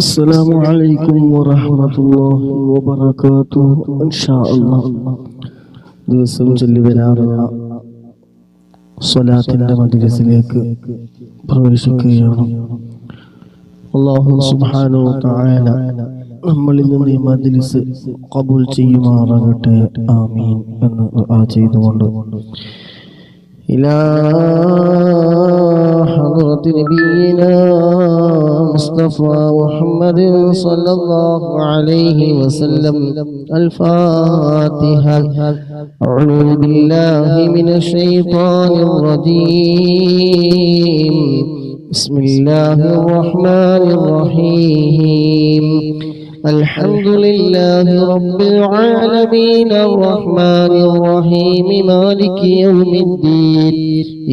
السلام عليكم ورحمة الله وبركاته. إن شاء الله ദിവസം ചൊല്ലി വരാറുള്ള സ്വലാത്തിന്റെ മജ്‌ലിസിലേക്ക് പ്രവേശിക്കുകയാണ്. അല്ലാഹു സുബ്ഹാനഹു വ തആല നമ്മളിൽ നിന്ന് ഈ മജ്‌ലിസ് ഖബൂൽ ചെയ്യുമാറാകട്ടെ. ആമീൻ എന്ന് ദുആ ചെയ്തുകൊണ്ട് إلى حضرة نبينا مصطفى محمد صلى الله عليه وسلم الفاتحة. أعوذ بالله من الشيطان الرجيم. بسم الله الرحمن الرحيم. الحمد لله رب العالمين الرحمن الرحيم مالك يوم الدين.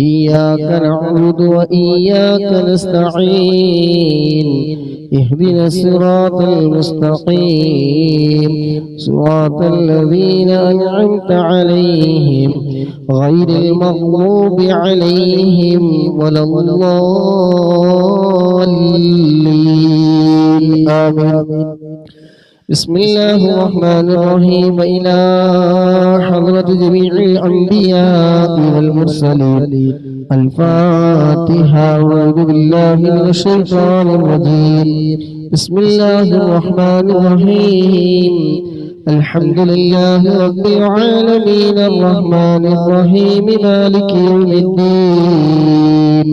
إياك نعبد وإياك نستعين. اهدنا الصراط المستقيم صراط الذين أنعمت عليهم غير المغضوب عليهم ولا الضالين. آمين. بسم الله الرحمن الرحيم. وإلى حضرة جميع الأنبياء والمرسلين الفاتحة. أعوذ بالله من الشيطان الرجيم. بسم الله الرحمن الرحيم. الحمد لله رب العالمين الرحمن الرحيم مالك يوم الدين.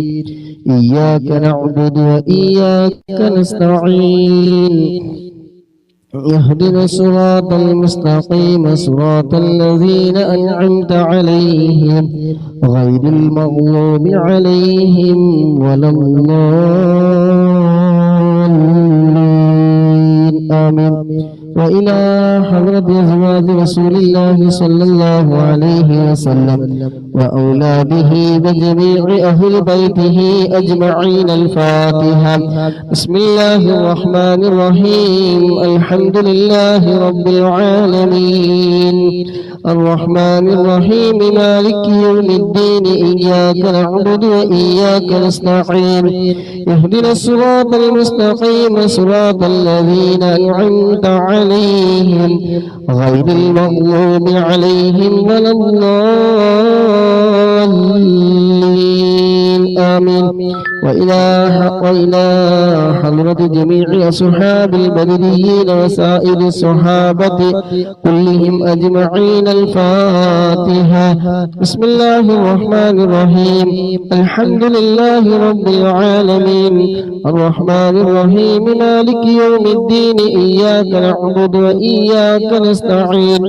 إياك نعبد وإياك نستعين. اهدنا الصراط المستقيم صراط الذين أنعمت عليهم غير المغضوب عليهم ولا الضالين. آمين. وإلى حضرة أزواج رسول الله صلى الله عليه وسلم وأولاده وجميع أهل بيته أجمعين الفاتحة. بسم الله الرحمن الرحيم. الحمد لله رب العالمين الرحمن الرحيم مالك يوم الدين. إياك نعبد وإياك نستعين. اهدنا الصراط المستقيم صراط الذين أنعمت عليهم غير المغضوب عليهم ولا الضالين. آمين. وإلى حضرة جميع أصحاب البدريين وسائر الصحابة كلهم أجمعين الفاتحة. بسم الله الرحمن الرحيم. الحمد لله رب العالمين الرحمن الرحيم مالك يوم الدين. إياك نعبد وإياك نستعين.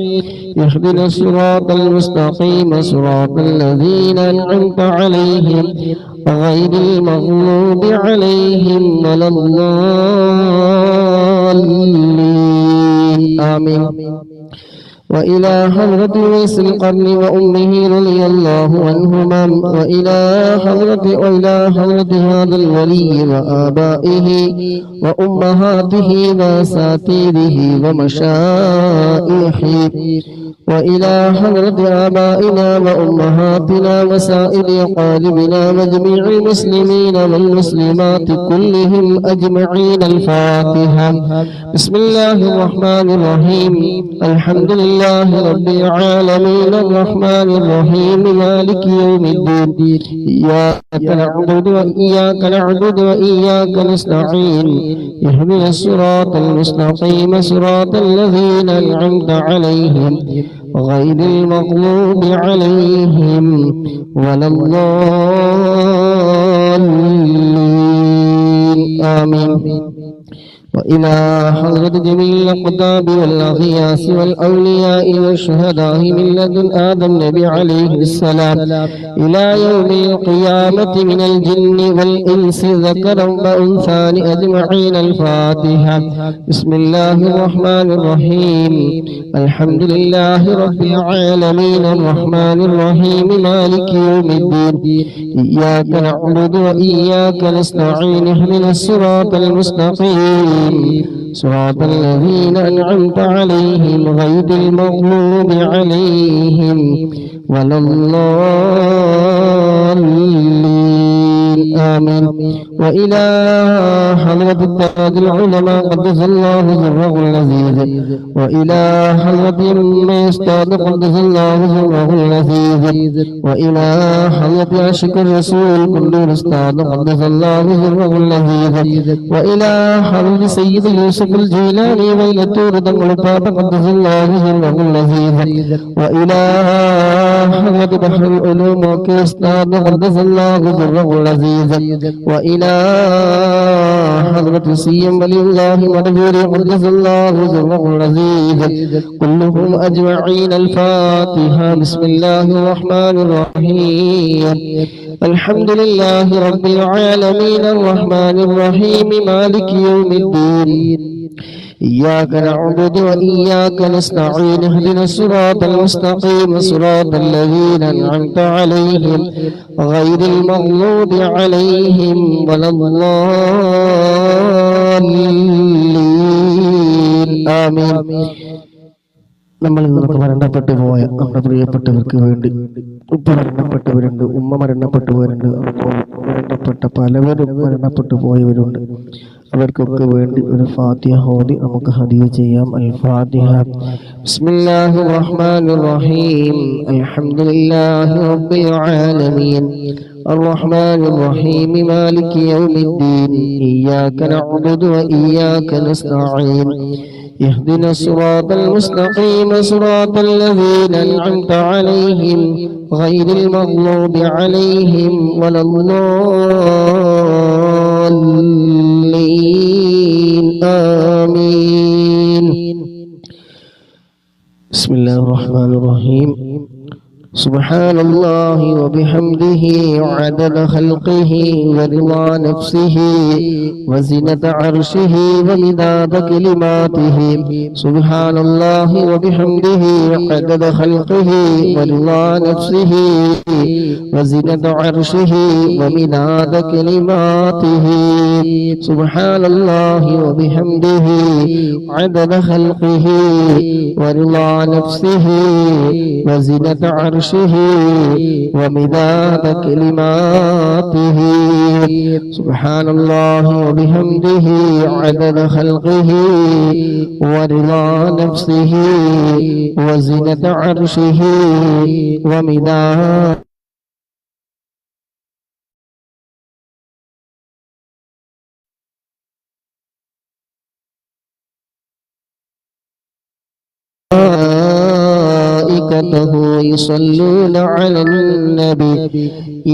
اهدنا الصراط المستقيم صراط الذين أنعمت عليهم غير المغضوب عليهم ولا الضالين. آمين. وإلى حضرة ويس القرن وأمه رضي الله عنهما وإلى حضرة هذا الولي وآبائه وأمهاته وأساتذته ومشائخه وإلى حضرة آبائنا وأمهاتنا وسائر أقاربنا وجميع المسلمين والمسلمات كلهم أجمعين الفاتحة. بسم الله الرحمن الرحيم. الحمد لله رب العالمين الرحمن الرحيم مالك يوم الدين. إياك نعبد وإياك نستعين. اهدنا الصراط المستقيم صراط الذين أنعمت عليهم غير المغضوب عليهم ولا الضالين. آمين. وإلى حضرة جميع الأقطاب والأغياث والأولياء والشهداء من لدن آدم النبي عليه السلام إلى يوم القيامة من الجن والإنس ذكرا وأنثى أجمعين الفاتحة. بسم الله الرحمن الرحيم. الحمد لله رب العالمين الرحمن الرحيم مالك يوم الدين. إياك نعبد وإياك نستعين. اهدنا الصراط المستقيم الرحيم صراط الذين أنعمت عليهم غير المغضوب عليهم ولا الضالين آمين. وإلى حضرة تاج العلماء قدس الله سره العزيز، وإلى حضرة أستاذ قدس الله سره العزيز، وإلى حضرة عشق الرسول كل أستاذ قدس الله سره العزيز، وإلى حضرة سيد يوسف الجيلاني ويلتور دم قدس الله سره العزيز، وإلى حضرة بحر العلوم وكأستاذ قدس الله سره العزيز، وإلى حضرة سيم ولي الله ونبير قدس الله سره العزيز كلهم أجمعين. الفاتحة. بسم الله الرحمن الرحيم. الحمد لله رب العالمين الرحمن الرحيم مالك يوم الدين إياك نعبد وإياك نستعين اهدنا الصراط المستقيم صراط الذين أنعمت عليهم غير المغضوب عليهم ولا الضالين آمين. നമ്മളിൽ നിന്നൊക്കെ മരണപ്പെട്ടു പോയ നമ്മുടെ പ്രിയപ്പെട്ടവർക്ക് വേണ്ടി ഉപ്പ മരണപ്പെട്ടവരുണ്ട്, ഉമ്മ മരണപ്പെട്ടു പോയവരുണ്ട്, മരണപ്പെട്ട പലവരും മരണപ്പെട്ടു പോയവരുണ്ട്. അവർക്കൊക്കെ വേണ്ടി ഒരു ഫാത്തിഹ ഓതി നമുക്ക് ഹദിയ ചെയ്യാം. അൽ ഫാത്തിഹ. ബിസ്മില്ലാഹിർ റഹ്മാനിർ റഹീം. അൽഹംദുലില്ലാഹി റബ്ബിൽ ആലമീൻ അർറഹ്മാനിർ റഹീം മാലികി യൗമിദ്ദീൻ ഇയ്യാക നഅ്ബുദു വഇയ്യാക നസ്തഈൻ اهدنا الصراط المستقيم صراط الذين أنعمت عليهم غير المغضوب عليهم ولا الضالين آمين. بسم الله الرحمن الرحيم. سبحان الله وبحمده عدد خلقه ورضا نفسه وزنة عرشه ومداد كلماته. سبحان الله وبحمده عدد خلقه ورضا نفسه وزنة عرشه ومداد كلماته. سبحان الله وبحمده عدد خلقه ورضا نفسه وزنة عرشه ومداد كلماته. سبحان الله وبحمده عدد خلقه ورضا نفسه وزنة عرشه ومداد ملائكته يصلون على النبي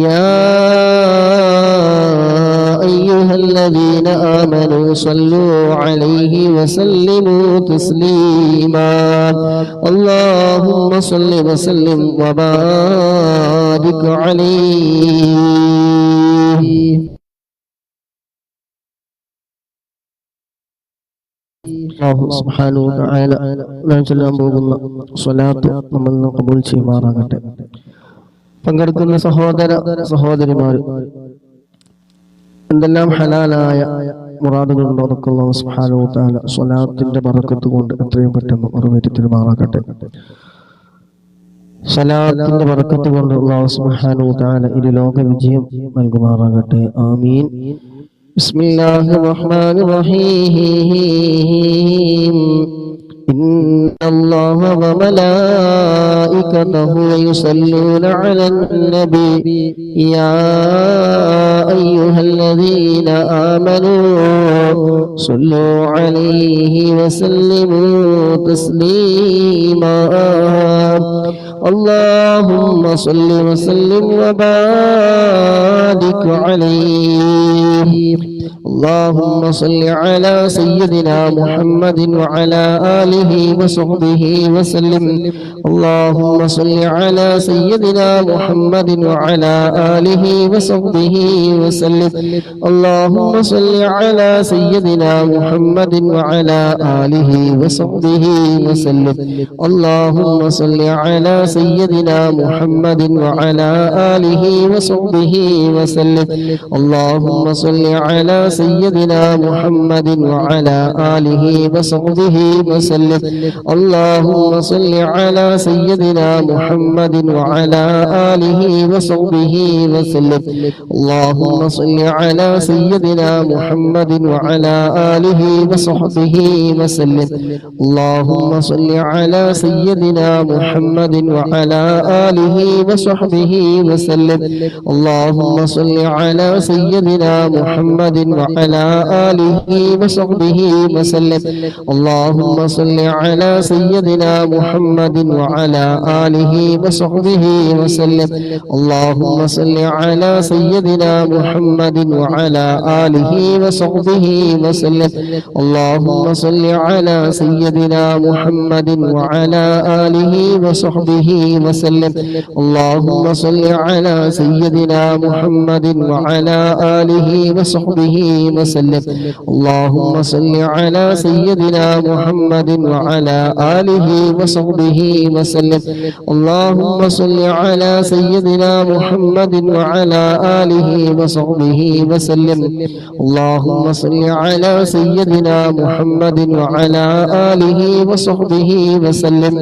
يا أيها الذين آمنوا صلوا عليه وسلموا تسليما. اللهم صل وسلم وبارك عليه. അല്ലാഹു സുബ്ഹാനഹു വ തആല നാം ചൊല്ലാൻ പോകുന്ന സ്വലാത്ത് നമ്മൾ ഖബൂൽ ചെയ്യുമാറാകട്ടെ. പങ്കെടുക്കുന്ന സഹോദര സഹോദരിമാർ എന്തെല്ലാം ഹലാലായ മുറാദുകളുണ്ടോ അതൊക്കെ അല്ലാഹു സുബ്ഹാനഹു വ തആല സ്വലാത്തിന്റെ ബറക്കത്ത് കൊണ്ട് എത്രയും പെട്ടെന്ന് നിറവേറ്റി തരുമാറാകട്ടെ. സ്വലാത്തിന്റെ ബറക്കത്ത് കൊണ്ട് അല്ലാഹു സുബ്ഹാനഹു വ തആല ഈ ലോക വിജയം നൽകുമാറാകട്ടെ. ആമീൻ. بسم الله الرحمن الرحيم. إن الله وملائكته يصلون على النبي يا أيها الذين آمنوا صلوا عليه وسلموا تسليما. اللهم صل وسلم وبارك عليه. اللهم صل على سيدنا محمد وعلى آله وصحبه وسلم. اللهم صل على سيدنا محمد وعلى آله وصحبه وسلم. اللهم صل على سيدنا محمد وعلى آله وصحبه وسلم. اللهم صل على سيدنا محمد وعلى آله وصحبه وسلم. اللهم صل على سيدنا محمد وعلى آله وصحبه وسلم. اللهم صل على سيدنا محمد وعلى آله وصحبه وسلم. اللهم صل على سيدنا محمد وعلى آله وصحبه وسلم. اللهم صل على سيدنا محمد وعلى آله وصحبه وسلم. اللهم صل على سيدنا محمد وعلى آله وصحبه وسلم. اللهم صل على سيدنا محمد وعلى آله وصحبه وسلم. اللهم صل على سيدنا محمد وعلى آله وصحبه وسلم. اللهم صل على سيدنا محمد وعلى آله وصحبه وسلم. اللهم صل على سيدنا محمد وعلى آله وصحبه وسلم. اللهم صل على سيدنا محمد وعلى آله وصحبه وسلم. اللهم صل على سيدنا محمد وعلى آله وصحبه وسلم. اللهم صل على سيدنا محمد وعلى آله وصحبه وسلم.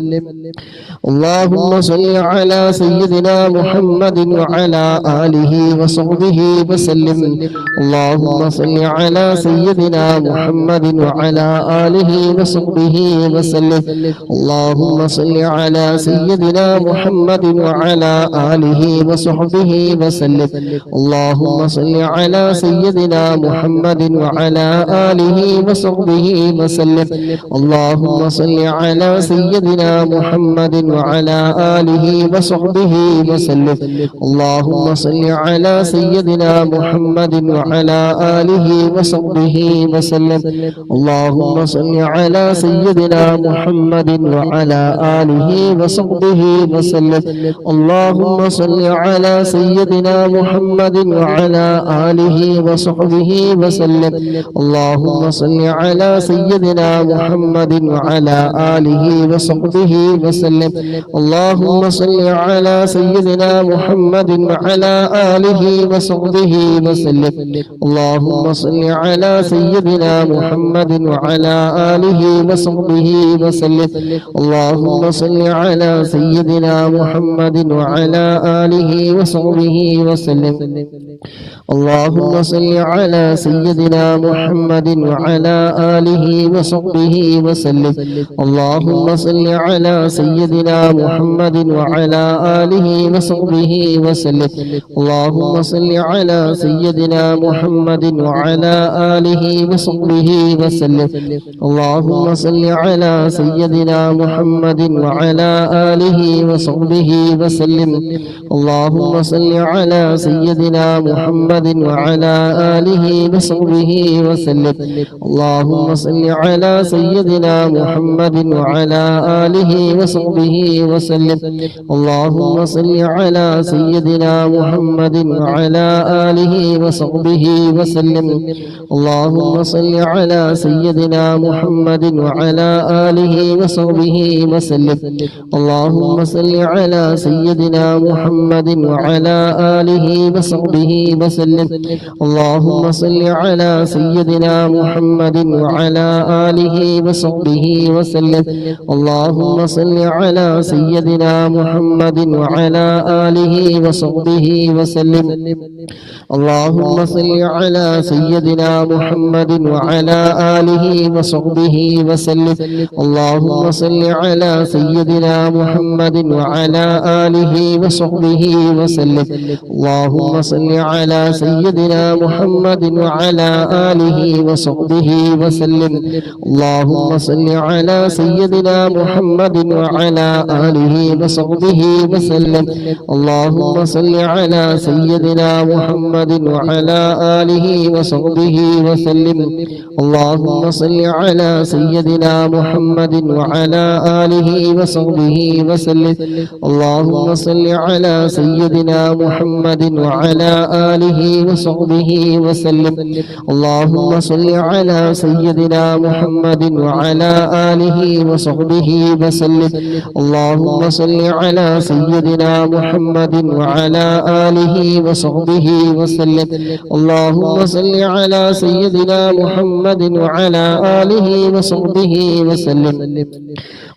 اللهم صل على سيدنا محمد وعلى آله وصحبه وسلم. اللهم صل على سيدنا محمد وعلى آله وصحبه وسلم. اللهم صل على سيدنا محمد وعلى آله وصحبه وسلم. اللهم صل على سيدنا محمد وعلى آله وصحبه وسلم. اللهم صل على سيدنا محمد وعلى آله وصحبه وسلم. اللهم صل على سيدنا محمد وعلى آله وصحبه وسلم. اللهم صل على سيدنا محمد وعلى آله وصحبه وسلم. اللهم صل على سيدنا محمد وعلى آله وصحبه وسلم. اللهم صل على سيدنا محمد وعلى آله وصحبه وسلم. اللهم صل على سيدنا محمد وعلى آله وصحبه وسلم. اللهم صل على سيدنا محمد وعلى آله وصحبه وسلم. اللهم صل على سيدنا محمد وعلى آله وصحبه وسلم. اللهم صل على سيدنا محمد وعلى آله وصحبه وسلم. اللهم صل على سيدنا محمد وعلى آله وصحبه وسلم. اللهم صل على سيدنا محمد وعلى آله وصحبه وسلم. اللهم صل على سيدنا محمد وعلى آله وصحبه وسلم. اللهم صل على سيدنا محمد وعلى آله وصحبه وسلم. اللهم صل على سيدنا محمد وعلى آله وصحبه وسلم. اللهم صل على سيدنا محمد وعلى آله وصحبه وسلم. اللهم صل على سيدنا محمد وعلى آله وصحبه وسلم. اللهم صل على سيدنا محمد وعلى آله وصحبه وسلم. اللهم صل على سيدنا محمد وعلى آله وصحبه وسلم. اللهم صل على سيدنا محمد وعلى آله وصحبه وسلم. اللهم صل على سيدنا محمد وعلى آله وصحبه وسلم. اللهم صل على سيدنا محمد وعلى آله وصحبه وسلم. اللهم صل على سيدنا محمد وعلى آله وصحبه وسلم. اللهم صل على سيدنا محمد وعلى آله وصحبه وسلم. اللهم صل على سيدنا محمد وعلى آله وصحبه وسلم. اللهم صل على سيدنا محمد وعلى آله وصحبه وسلم. اللهم صل على سيدنا محمد وعلى آله وصحبه وسلم. اللهم صل على سيدنا محمد وعلى آله وصحبه وسلم. اللهم اللهم صل على سيدنا محمد وعلى آله وصحبه وسلم. اللهم صل على سيدنا محمد وعلى آله وصحبه وسلم.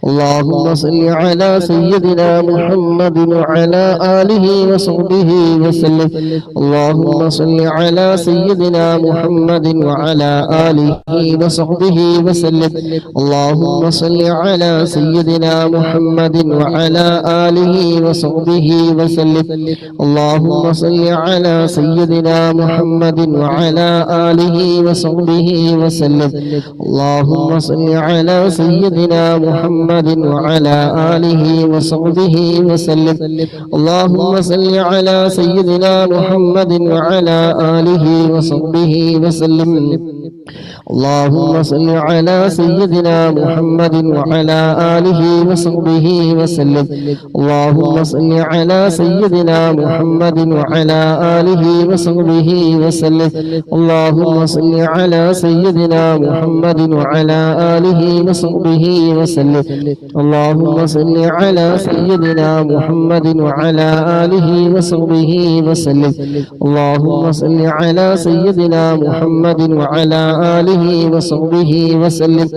اللهم صل على سيدنا محمد وعلى آله وصحبه وسلم. اللهم صل على سيدنا محمد وعلى آله وصحبه وسلم. اللهم صل على سيدنا محمد وعلى آله وصحبه وسلم. اللهم صل على سيدنا محمد وعلى آله وصحبه وسلم. اللهم صل على سيدنا محمد وعلى آله وصحبه وسلم. اللهم صل على سيدنا محمد وعلى آله وصحبه وسلم. اللهم صل على سيدنا محمد وعلى آله وصحبه وسلم. اللهم صل على سيدنا محمد وعلى آله وصحبه وسلم. اللهم صل على سيدنا محمد وعلى آله وصحبه وسلم. اللهم صل على سيدنا محمد وعلى آله وصحبه وسلم. اللهم صل على سيدنا محمد وعلى آله وصحبه وسلم.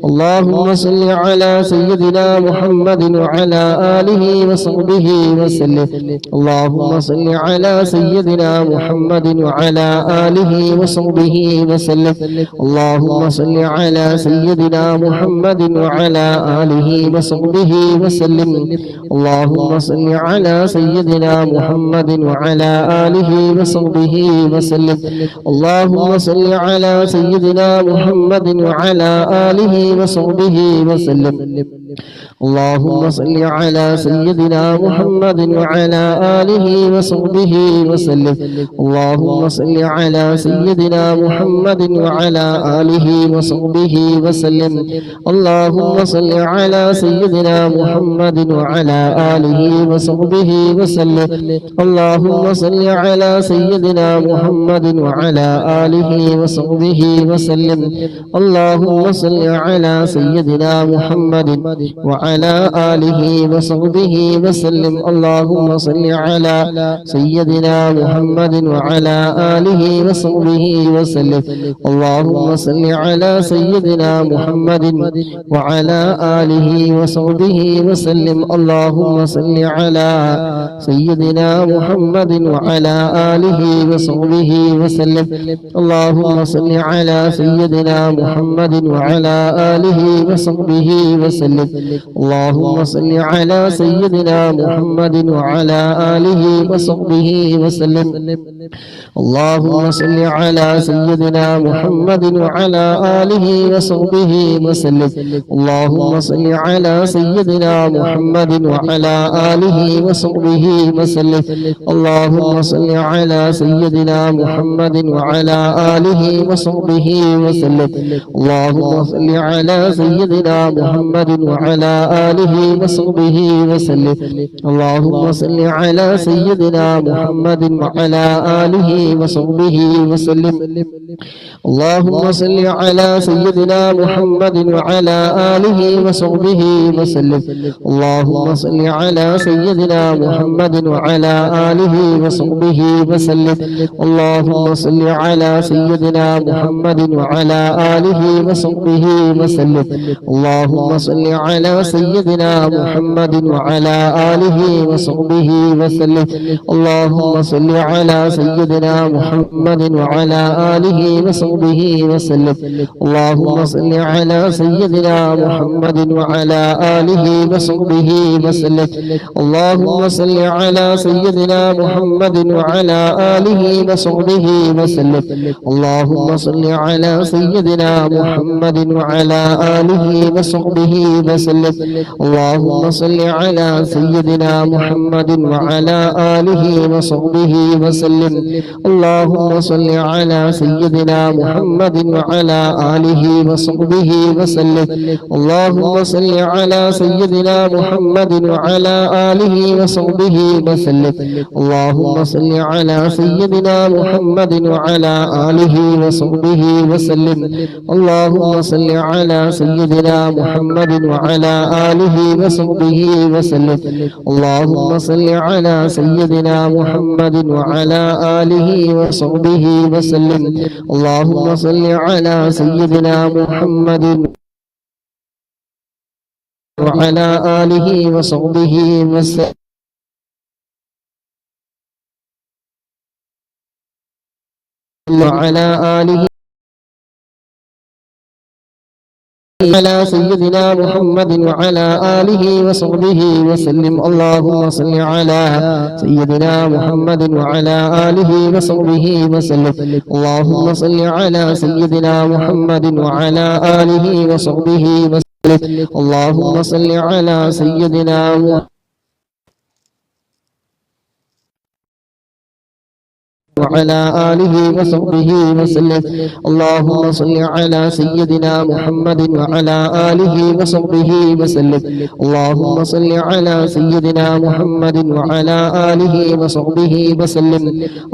اللهم صل على سيدنا محمد وعلى آله وصحبه وسلم. اللهم صل على سيدنا محمد وعلى آله وصحبه وسلم. اللهم صل على سيدنا محمد وعلى آله وصحبه وسلم. اللهم صل على سيدنا محمد وعلى آله وصحبه وسلم. اللهم صل على سيدنا محمد وعلى آله وصحبه وسلم. اللهم صل على سيدنا محمد وعلى آله وصحبه وسلم. اللهم صل على سيدنا محمد وعلى آله وصحبه وسلم. اللهم صل على سيدنا محمد وعلى آله وصحبه وسلم. اللهم صل على سيدنا محمد وعلى آله وصحبه وسلم. اللهم صل على سيدنا محمد وعلى آله وصحبه وسلم. اللهم صل على سيدنا محمد وعلى آله وصحبه وسلم. اللهم صل على سيدنا محمد وعلى آله وصحبه وسلم. اللهم صل على سيدنا محمد وعلى آله وصحبه وسلم. اللهم صل على سيدنا محمد وعلى آله وصحبه وسلم. اللهم صل على سيدنا محمد وعلى آله وصحبه وسلم. اللهم صل على سيدنا محمد وعلى آله وصحبه وسلم. اللهم صل على سيدنا محمد وعلى آله وصحبه وسلم. اللهم صل على سيدنا محمد وعلى آله وصحبه وسلم. اللهم صل على سيدنا محمد وعلى آله وصحبه وسلم. اللهم صل على سيدنا محمد وعلى آله وصحبه وسلم. اللهم صل على سيدنا محمد وعلى آله وصحبه وسلم. اللهم صل على سيدنا محمد وعلى آله وصحبه وسلم. اللهم صل على سيدنا محمد وعلى آله وصحبه وسلم. اللهم صل على سيدنا محمد وعلى آله وصحبه وسلم. اللهم صل على سيدنا محمد وعلى آله وصحبه وسلم. اللهم صل على سيدنا محمد وعلى آله وصحبه وسلم. اللهم صل على سيدنا محمد وعلى آله وصحبه وسلم. اللهم صل على سيدنا محمد وعلى آله وصحبه وسلم. اللهم صل على سيدنا محمد وعلى آله وصحبه وسلم. اللهم صل على سيدنا محمد وعلى آله وصحبه وسلم. اللهم صل على سيدنا محمد وعلى آله وصحبه وسلم. اللهم صل على سيدنا محمد وعلى آله وصحبه وسلم. اللهم صل على سيدنا محمد وعلى آله وصحبه وصحبه وسلم. اللهم صل على سيدنا محمد وعلى آله وصحبه وسلم. اللهم صل على سيدنا محمد وعلى آله وصحبه وسلم. وعلى آله على سيدنا محمد وعلى آله وصحبه وسلم. اللهم صل على سيدنا محمد وعلى آله وصحبه وسلم. اللهم صل على سيدنا محمد وعلى آله وصحبه وسلم. اللهم صل على سيدنا وعلى آله وصحبه وسلم. اللهم صل على سيدنا محمد وعلى آله وصحبه وسلم. اللهم صل على سيدنا محمد وعلى آله وصحبه وسلم.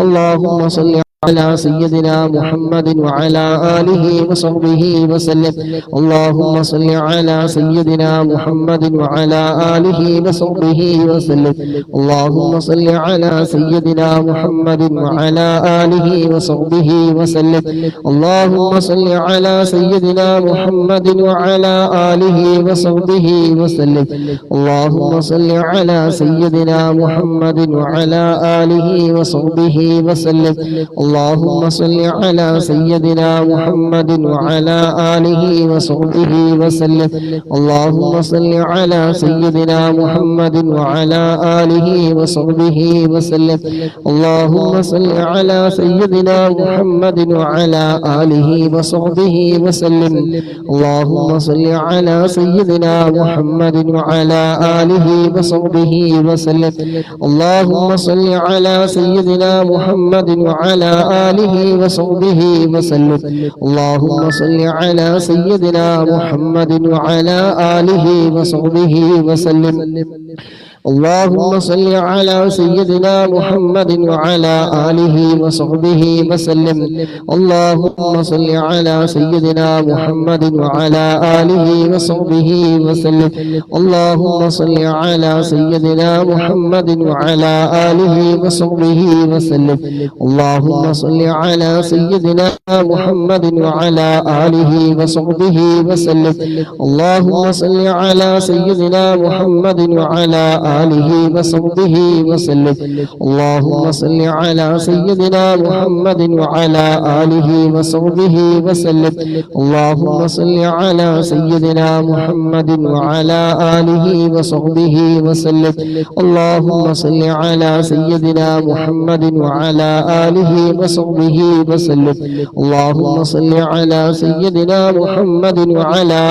اللهم صل على سيدنا محمد وعلى آله وصحبه وسلم. اللهم صل على سيدنا محمد وعلى آله وصحبه وسلم. اللهم صل على سيدنا محمد وعلى آله وصحبه وسلم. اللهم صل على سيدنا محمد وعلى آله وصحبه وسلم. اللهم صل على سيدنا محمد وعلى آله وصحبه وسلم. اللهم صل على سيدنا محمد وعلى آله وصحبه وسلم. اللهم صل على سيدنا محمد وعلى آله وصحبه وسلم. اللهم صل على سيدنا محمد وعلى آله وصحبه وسلم. اللهم صل على سيدنا محمد وعلى آله وصحبه وسلم. اللهم صل على سيدنا محمد وعلى آله وصحبه وسلم. اللهم صل على سيدنا محمد وعلى آله وصحبه وسلم. اللهم صل على سيدنا محمد وعلى آله وصحبه وسلم. اللهم صل على سيدنا محمد وعلى آله وصحبه وسلم. اللهم صل على سيدنا محمد وعلى آله وصحبه وسلم. اللهم صل على سيدنا محمد وعلى آله وصحبه وسلم. اللهم صل على سيدنا محمد وعلى آله وصحبه وسلم. اللهم صل على سيدنا محمد وعلى آله وصحبه وسلم. اللهم صل على سيدنا محمد وعلى آله وصحبه وسلم. اللهم صل على سيدنا محمد وعلى آله وصحبه وسلم. اللهم صل على سيدنا محمد وعلى آله وصحبه وسلم. اللهم صل على سيدنا محمد وعلى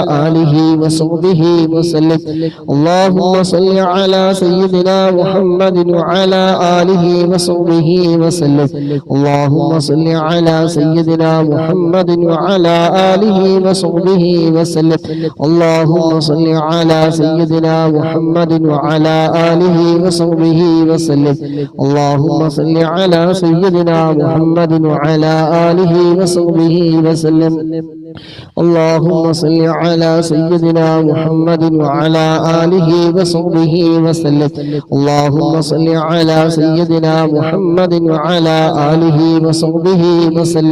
آله وصحبه وسلم. اللهم صل على سيدنا محمد وعلى آله وصحبه وسلم. اللهم صل على سيدنا محمد وعلى آله وصحبه وسلم. اللهم صل على سيدنا محمد وعلى آله وصحبه وسلم. اللهم صل على سيدنا محمد وعلى آله وصحبه وسلم. اللهم صل على سيدنا محمد وعلى آله وصحبه وسلم.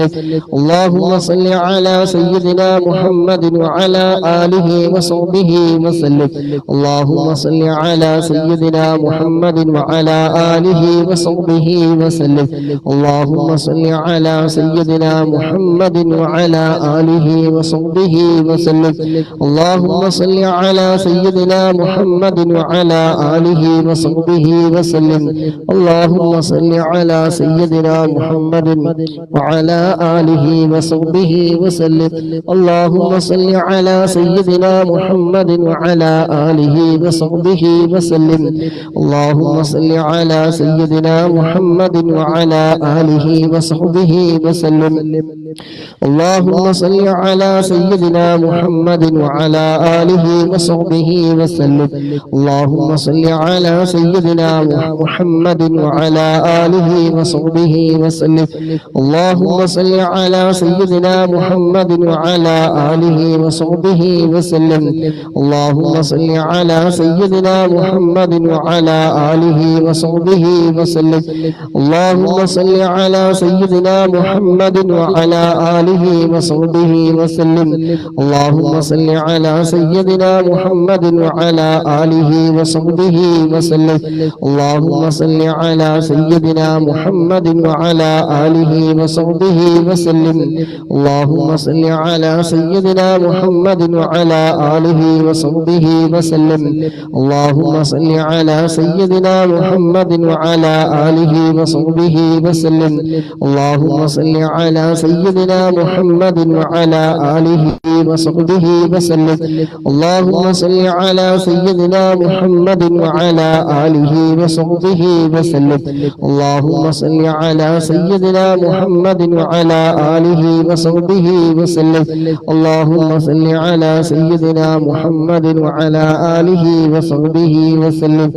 اللهم صل على سيدنا محمد وعلى آله وصحبه وسلم. اللهم صل على سيدنا محمد وعلى آله وصحبه وسلم. اللهم صل على سيدنا محمد وعلى آله وصحبه وسلم. اللهم صل على سيدنا محمد وعلى آله وصحبه وسلم. اللهم صل على سيدنا محمد وعلى آله وصحبه وسلم. اللهم صل على سيدنا محمد وعلى آله وصحبه وسلم. اللهم صل على سيدنا محمد وعلى آله وصحبه وسلم. اللهم صل على سيدنا محمد وعلى آله وصحبه وسلم. اللهم صل على سيدنا محمد وعلى آله وصحبه وسلم. اللهم صل على سيدنا محمد وعلى آله وصحبه وسلم. اللهم صل على سيدنا محمد وعلى آله وصحبه وسلم. اللهم صل على سيدنا محمد وعلى آله وصحبه وسلم. اللهم صل على سيدنا محمد وعلى آله وصحبه وسلم. اللهم صل على سيدنا محمد وعلى آله وصحبه وسلم. اللهم صل على سيدنا محمد وعلى آله وصحبه وسلم. اللهم صل على سيدنا محمد وعلى آله وصحبه وسلم. اللهم صل على سيدنا محمد وعلى آله وصحبه وسلم. اللهم صل على سيدنا محمد وعلى آله وصحبه وسلم. اللهم صل على سيدنا محمد وعلى آله وصحبه وسلم. اللهم صل على سيدنا محمد وعلى آله وصحبه وسلم.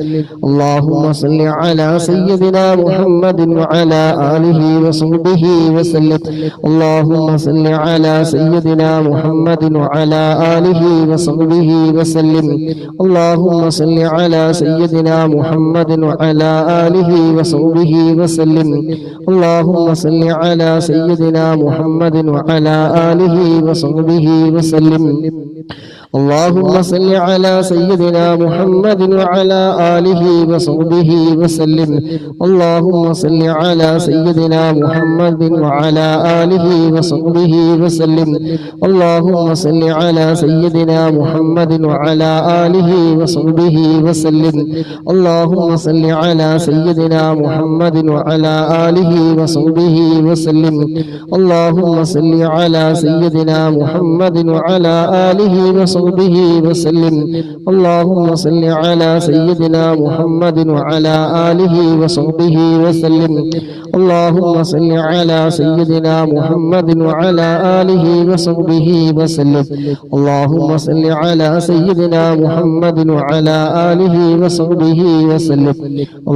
اللهم صل على سيدنا محمد وعلى آله وصحبه وسلم. اللهم صل على سيدنا محمد وعلى آله وصحبه وسلم. اللهم صل على سيدنا محمد وعلى آله وصحبه وسلم. اللهم صل على سيدنا محمد وعلى آله وصحبه وسلم. اللهم صل على سيدنا محمد وعلى آله وصحبه وسلم. اللهم صل على سيدنا محمد وعلى آله وصحبه وسلم. اللهم صل على سيدنا محمد وعلى آله وصحبه وسلم. اللهم صل على سيدنا محمد وعلى آله وصحبه وسلم. اللهم صل على سيدنا محمد وعلى آله وصحبه وسلم. اللهم صل على سيدنا محمد وعلى آله وصحبه وسلم. اللهم صل على سيدنا محمد وعلى آله وصحبه وسلم. اللهم صل على سيدنا محمد وعلى آله وصحبه وسلم. اللهم صل على سيدنا محمد وعلى آله وصحبه وسلم.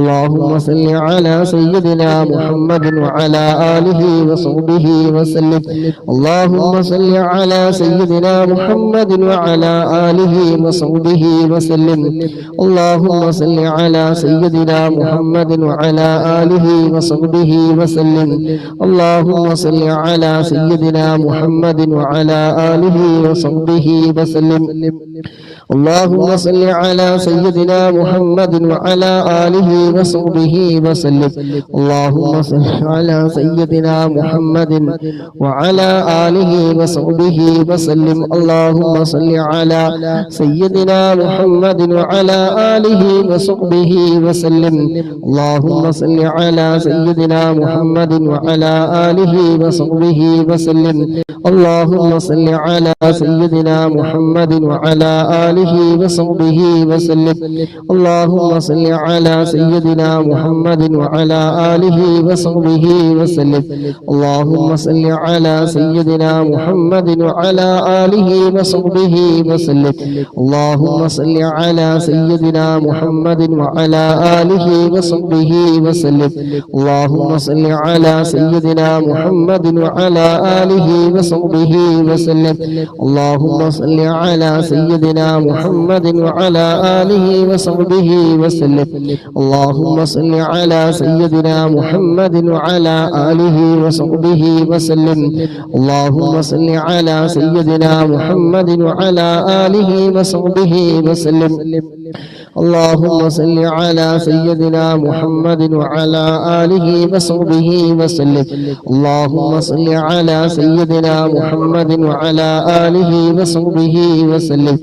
اللهم صل على سيدنا محمد وعلى آله وصحبه وسلم. اللهم صل على سيدنا محمد وعلى آله وصحبه وسلم. اللهم صل على سيدنا محمد وعلى آله وصحبه وسلم. اللهم صل على سيدنا محمد وعلى آله وصحبه وسلم. اللهم صل على سيدنا محمد وعلى آله وصحبه وسلم. اللهم صل على سيدنا محمد وعلى آله وصحبه وسلم. اللهم صل على سيدنا محمد وعلى آله وصحبه وسلم. اللهم صل على سيدنا محمد وعلى آله وصحبه وسلم. اللهم صل على سيدنا محمد وعلى آله وصحبه وسلم. اللهم صل على سيدنا محمد وعلى آله وصحبه وسلم. اللهم صل على سيدنا محمد وعلى آله وصحبه وسلم. اللهم صل على سيدنا محمد وعلى آله وصحبه وسلم. اللهم صل على سيدنا محمد وعلى آله وصحبه وسلم. اللهم صل على سيدنا محمد وعلى آله وصحبه وسلم. اللهم صل على سيدنا محمد وعلى آله وصحبه وسلم. اللهم صل على سيدنا محمد وعلى آله وصحبه وسلم. اللهم صل على سيدنا محمد وعلى آله وصحبه وسلم.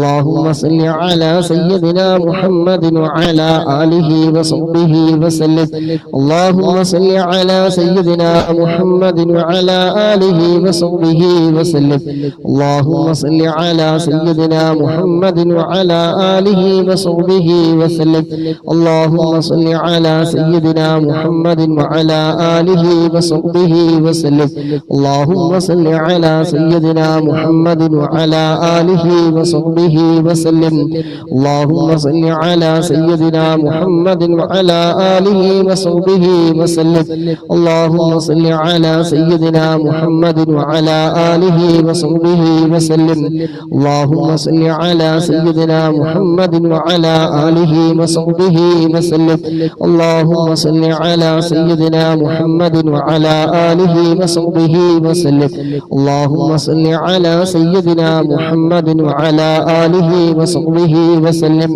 اللهم صل على سيدنا محمد وعلى آله وصحبه وسلم اللهم صل على سيدنا محمد وعلى آله وصحبه وسلم اللهم صل على سيدنا محمد وعلى آله وصحبه وسلم اللهم صل على سيدنا محمد وعلى آله وصحبه وسلم اللهم صل على سيدنا محمد وعلى آله وصحبه وسلم اللهم صل على سيدنا محمد وعلى آله وصحبه وسلم اللهم صل على سيدنا محمد وعلى آله وصحبه وسلم اللهم صل على سيدنا محمد وعلى آله وصحبه وسلم اللهم صل على سيدنا محمد وعلى آله وصحبه وسلم اللهم صل على سيدنا محمد وعلى آله وصحبه وسلم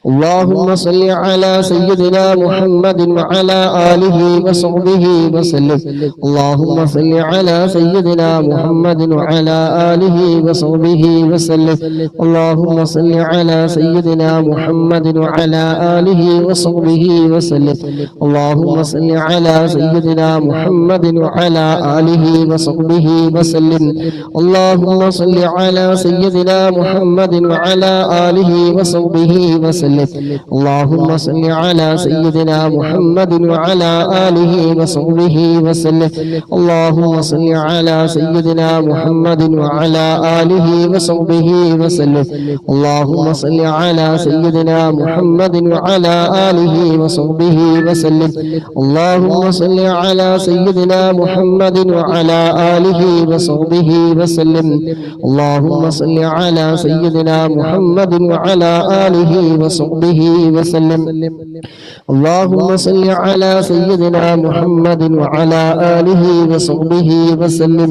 اللهم صل على سيدنا محمد وعلى آله وصحبه وسلم اللهم صل على سيدنا محمد وعلى آله وصحبه وسلم اللهم صل على سيدنا محمد وعلى آله وصحبه وسلم اللهم صل على سيدنا محمد وعلى آله وصحبه وسلم اللهم صل على سيدنا محمد وعلى آله وصحبه وسلم اللهم صل على سيدنا محمد وعلى آله وصحبه وسلم اللهم صل على سيدنا محمد وعلى آله وصحبه وسلم اللهم صل على سيدنا محمد وعلى آله وصحبه وسلم اللهم صل على سيدنا محمد وعلى آله وصحبه وسلم اللهم صل على سيدنا محمد وعلى آله وصحبه وسلم اللهم صل على سيدنا محمد وعلى آله وصحبه وسلم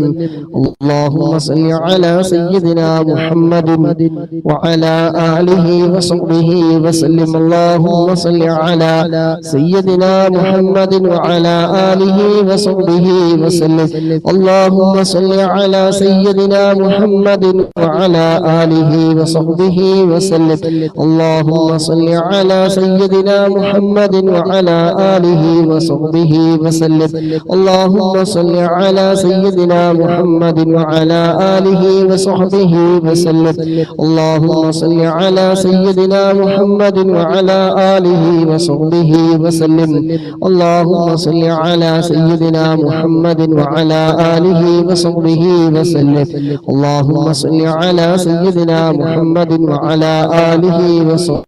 اللهم صل على سيدنا محمد وعلى آله وصحبه وسلم اللهم صل على سيدنا محمد وعلى آله وصحبه وسلم اللهم صل على سيدنا محمد وعلى آله وصحبه وسلم اللهم صل على سيدنا محمد وعلى آله وصحبه وسلم اللهم صل على سيدنا محمد وعلى آله وصحبه وسلم اللهم صل على سيدنا محمد وعلى آله وصحبه وسلم اللهم صل على سيدنا محمد وعلى آله وصحبه وسلم اللهم صل على سيدنا محمد وعلى آله وصحبه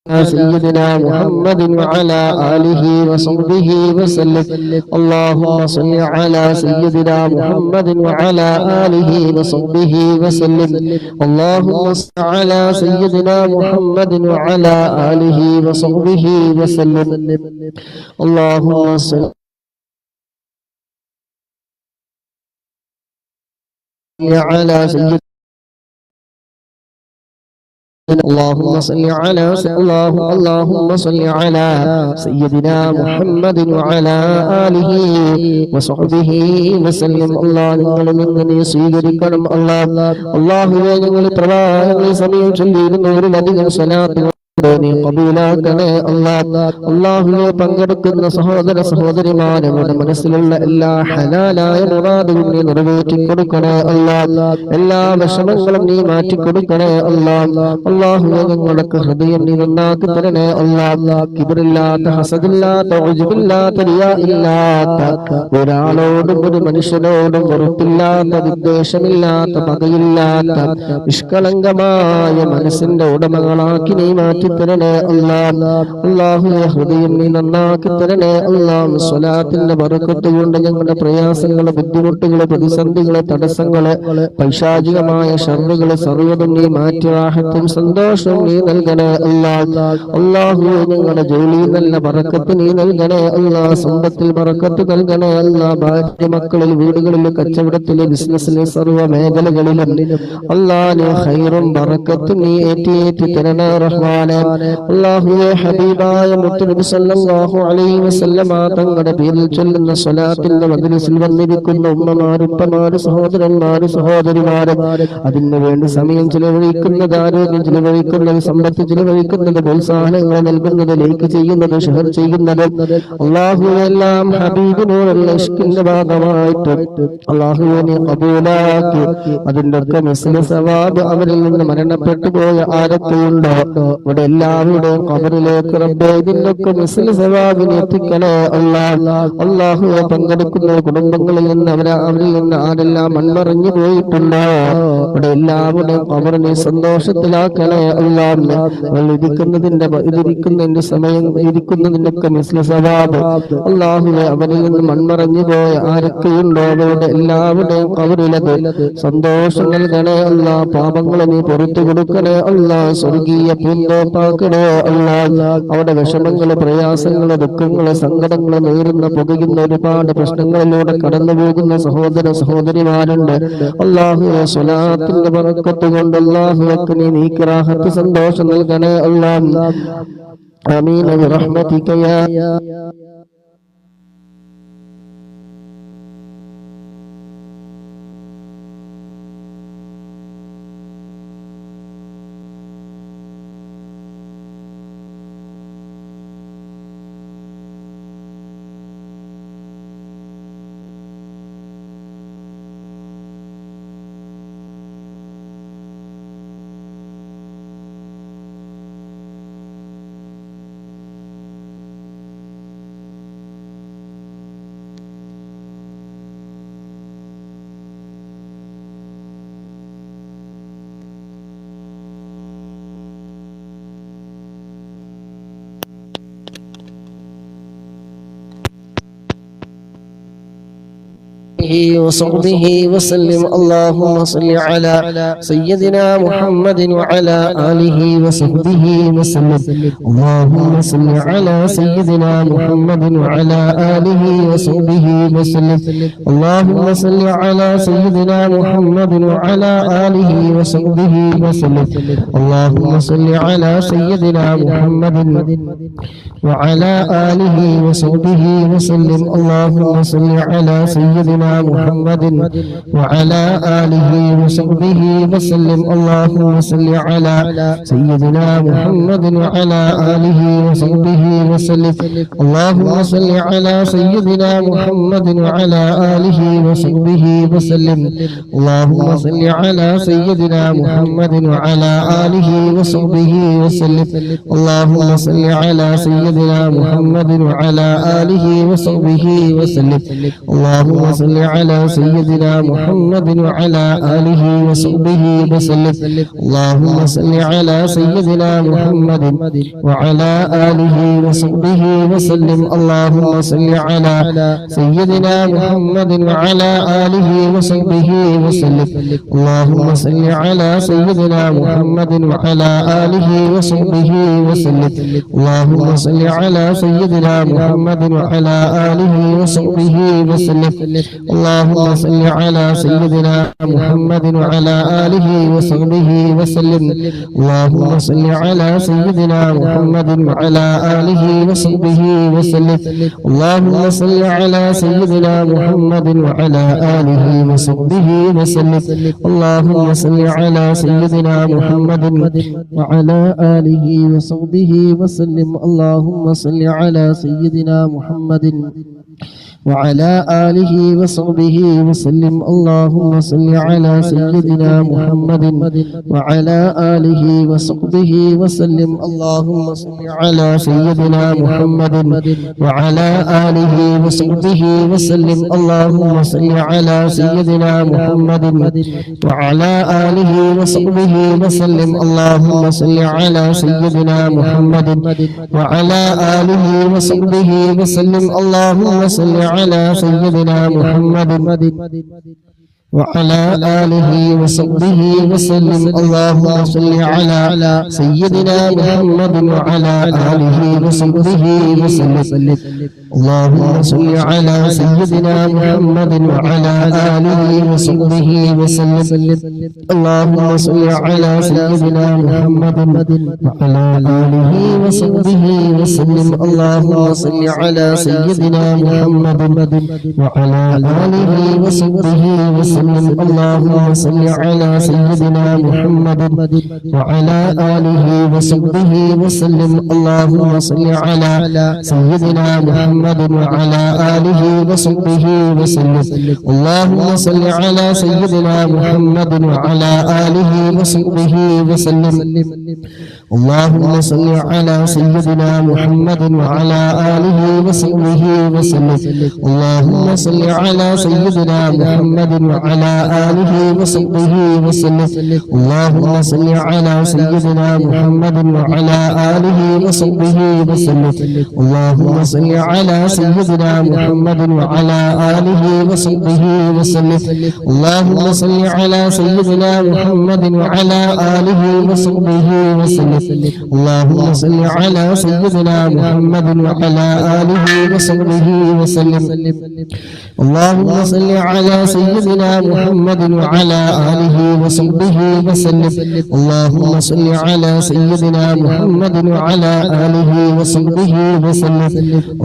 سيدنا محمد وعلى آله وصحبه وسلم اللهم صل على سيدنا محمد وعلى آله وصحبه وسلم اللهم صل على سيدنا محمد وعلى آله وصحبه وسلم اللهم صل على سيدنا اللهم صل على اللهم صل على سيدنا محمد وعلى آله وصحبه وسلم الله നിങ്ങളെ സ്വീകരിക്കണം അല്ലാഹുവേ ഞങ്ങൾ പ്രവാഹങ്ങൾ സമയം ചൊല്ലിയിരുന്നവരിലധികം സ്വലാത്ത് നീ കബൂലാക്കണേ അല്ലാഹുവേ പങ്കെടുക്കുന്ന സഹോദര സഹോദരിമാരുടെ മനസ്സിലുള്ള എല്ലാ ഹലാലായ മുറാദുകളും നീ നിറവേറ്റി കൊടുക്കണേ എല്ലാ വിഷമങ്ങളും നീ മാറ്റി കൊടുക്കണേ അല്ലാഹുവേ ഞങ്ങളുടെ ഹൃദയം നീ നന്നാക്കി തരണേ കിബറില്ലാത്ത ഹസദില്ലാത്ത ഉജ്ബില്ലാത്ത റിയാ ഇല്ലാത്ത ഒരാളോടും ഒരു മനുഷ്യനോടും വെറുപ്പില്ലാത്ത വിദ്വേഷമില്ലാത്ത പകയില്ലാത്ത നിഷ്കളങ്കമായ മനസ്സിന്റെ ഉടമകളാക്കി നീ മാറ്റി തരണേ അല്ലാഹുവേ ഹൃദയം നീ നന്നാക്കി തരണേ സ്വലാത്തിന്റെ ബറക്കത്ത് കൊണ്ട് ഞങ്ങളുടെ പ്രയാസങ്ങള് ബുദ്ധിമുട്ടുകള് പ്രതിസന്ധികള് തടസ്സങ്ങള് പൈശാചികമായ ശർറുകള് സർവ്വതും നീ മാറ്റി റാഹത്തും സന്തോഷവും നീ നൽകണേ അല്ലാഹുവേ ഞങ്ങളുടെ ജോലിയിൽ നല്ല ബറക്കത്ത് നീ നൽകണേ സമ്പത്തിൽ ബറക്കത്ത് നൽകണേ ഭാര്യ മക്കളിൽ വീടുകളിൽ കച്ചവടത്തില് ബിസിനസ്സിലെ സർവ്വ മേഖലകളിലും നീ ഖൈറും ബറക്കത്തും നീ ഏറ്റി തരണേ റഹ്മാൻ അല്ലാഹുവേ ഹബീബായ മുത്തുനബി സല്ലല്ലാഹു അലൈഹി വസല്ലമ തങ്ങളുടെ പേരിൽ ചൊല്ലുന്ന സ്വലാത്തിന്റെ മജ്ലിസിൽ വന്നിരിക്കുന്ന ഉമ്മമാർ, ഉപ്പമാർ, സഹോദരന്മാർ, സഹോദരിമാർ, അതിനു വേണ്ടി സമയം ചിലവഴിക്കുന്നത്, ആരോഗ്യം ചിലവഴിക്കുന്നത്, സമ്പത്ത് ചിലവഴിക്കുന്നത്, പ്രോത്സാഹനങ്ങൾ നൽകുന്നത്, ലൈക്ക് ചെയ്യുന്നത്, ഷെയർ ചെയ്യുന്നത്, അല്ലാഹുവേ എല്ലാം ഹബീബിനോടുള്ള ഇഷ്കിന്റെ ഭാഗമായിട്ട് അല്ലാഹുവേ നീ ഖബൂലാക്കി അതിന്റെ ഒക്കെ മിസ്ല സവാബ് അവരിൽ നിന്ന് മരണപ്പെട്ടു പോയ ആരൊക്കെയുണ്ടോ ഇവിടെ എല്ലാവരുടെയും ഖബറിലേക്ക് റബ്ബേ ഇതിനൊക്കെ മിസ്ല സവാബിനെ എത്തിക്കണേ അല്ലാഹുവേ പങ്കെടുക്കുന്ന കുടുംബങ്ങളിൽ നിന്ന് അവരിൽ നിന്ന് ആരെല്ലാം മൺമറഞ്ഞു പോയിട്ടുണ്ടോ ഇവിടെ എല്ലാവരുടെയും ഖബറിനെ സന്തോഷത്തിലാക്കണേ ഇതിരിക്കുന്നതിന്റെ സമയം ഇരിക്കുന്നതിനൊക്കെ മിസ്ല സവാബ് അല്ലാഹുവേ അവരിൽ നിന്ന് മൺമറഞ്ഞു പോയ ആരൊക്കെയുണ്ടോ അവരുടെ എല്ലാവരുടെയും ഖബറിലത് സന്തോഷം നൽകണേ അല്ലാ. പാപങ്ങളെ നീ പുറത്തു കൊടുക്കണേ അല്ലാ. സ്വർഗീയ പൂന്തോപ്പാക്കണേ അല്ലാ. അവിടെ വിഷമങ്ങള്, പ്രയാസങ്ങള്, ദുഃഖങ്ങള്, സങ്കടങ്ങള് നേരുന്ന പുകയുന്ന ഒരുപാട് പ്രശ്നങ്ങളിലൂടെ കടന്നു പോകുന്ന സഹോദര സഹോദരിമാരുണ്ട്. അല്ലാഹുവേ സ്വലാത്തിന്റെ ബറക്കത്ത് കൊണ്ട് അല്ലാഹുവേ നീ നീക്കി റാഹത്ത് സന്തോഷം നൽകണേ അല്ലാ. ആമീൻ ബിറഹ്മതിക യാ وصحبه وسلم. اللهم صل على سيدنا محمد وعلى آله وصحبه وسلم. اللهم صل على سيدنا محمد وعلى آله وصحبه وسلم. اللهم صل على سيدنا محمد وعلى آله وصحبه وسلم. اللهم صل على سيدنا محمد وعلى آله وصحبه وسلم. اللهم صل على سيدنا محمد وعلى آله وصحبه وسلم. اللهم صل على سيدنا محمد وعلى آله وصحبه وسلم. اللهم صل على سيدنا محمد وعلى آله وصحبه وسلم. اللهم صل على سيدنا محمد وعلى آله وصحبه وسلم. اللهم صل على سيدنا محمد وعلى آله وصحبه وسلم. اللهم صل على سيدنا محمد وعلى آله وصحبه وسلم. اللهم صل على سيدنا محمد وعلى آله وصحبه وسلم. اللهم صل على سيدنا محمد وعلى آله وصحبه وسلم. اللهم صل على سيدنا محمد وعلى آله وصحبه وسلم. اللهم صل على سيدنا محمد وعلى آله وصحبه وسلم. اللهم صل على سيدنا محمد وعلى آله وصحبه وسلم. اللهم صل على سيدنا محمد وعلى آله وصحبه وسلم. اللهم صل على سيدنا محمد وعلى آله وصحبه وسلم. اللهم صل على سيدنا محمد وعلى آله وصحبه وسلم. اللهم صل على سيدنا محمد وعلى آله وصحبه وسلم. اللهم صل على سيدنا محمد وعلى آله وصحبه وسلم. اللهم صل على سيدنا محمد وعلى آله وصحبه وسلم. اللهم صل على سيدنا محمد وعلى آله وصحبه وسلم. اللهم صل على سيدنا محمد وعلى آله وصحبه وسلم. اللهم صل على سيدنا محمد وعلى آله وصحبه وسلم. اللهم صل على سيدنا محمد وعلى آله وصحبه وسلم. اللهم صل على سيدنا محمد وعلى آله وصحبه وسلم. اللهم صل على سيدنا محمد وعلى آله وصحبه وسلم. اللهم صل على سيدنا محمد وعلى آله وصحبه وسلم. اللهم صل على سيدنا محمد وعلى آله وصحبه وسلم. اللهم صل على سيدنا محمد وعلى آله وصحبه وسلم. اللهم صل على سيدنا محمد وعلى آله وصحبه وسلم. اللهم صل على سيدنا محمد وعلى آله وصحبه وسلم. اللهم صل على سيدنا محمد وعلى آله وصحبه وسلم. اللهم صل على سيدنا محمد وعلى آله وصحبه وسلم. اللهم صل على سيدنا محمد وعلى آله وصحبه وسلم. اللهم صل على سيدنا محمد وعلى آله وصحبه وسلم. اللهم صل على سيدنا محمد وعلى آله وصحبه وسلم. اللهم صل على سيدنا محمد وعلى آله وصحبه وسلم. اللهم صل على سيدنا محمد وعلى آله وصحبه وسلم.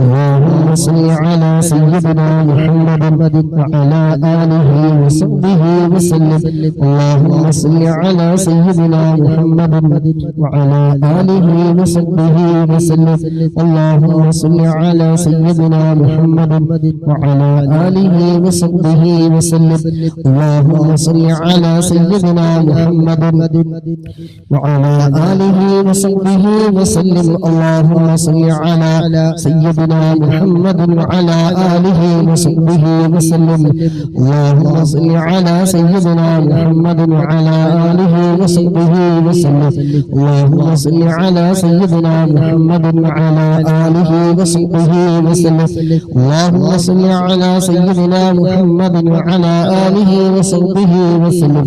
اللهم صل على سيدنا محمد وعلى آله وصحبه وسلم. اللهم صل على سيدنا محمد وعلى آله وصحبه وسلم. اللهم صل على سيدنا محمد وعلى آله وصحبه وسلم. اللهم صل على سيدنا محمد وعلى آله وصحبه وسلم. اللهم صل على سيدنا محمد وعلى آله وصحبه وسلم. اللهم صل على سيدنا محمد وعلى آله وصحبه وسلم. اللهم صل على سيدنا محمد وعلى آله وصحبه وسلم. اللهم صل على سيدنا محمد وعلى آله وصحبه وسلم.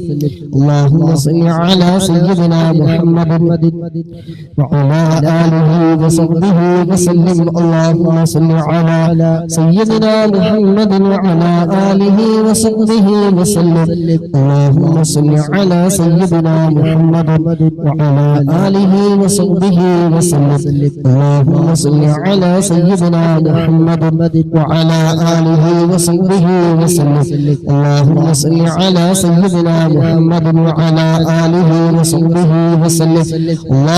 اللهم صل على سيدنا محمد وعلى آله وصحبه وسلم. اللهم صل على سيدنا محمد وعلى آله وصحبه وسلم. اللهم صل على سيدنا محمد وعلى آله وصحبه وسلم. اللهم صل على سيدنا محمد وعلى آله وصحبه وسلم. اللهم صل على سيدنا محمد وعلى آله وصحبه وسلم.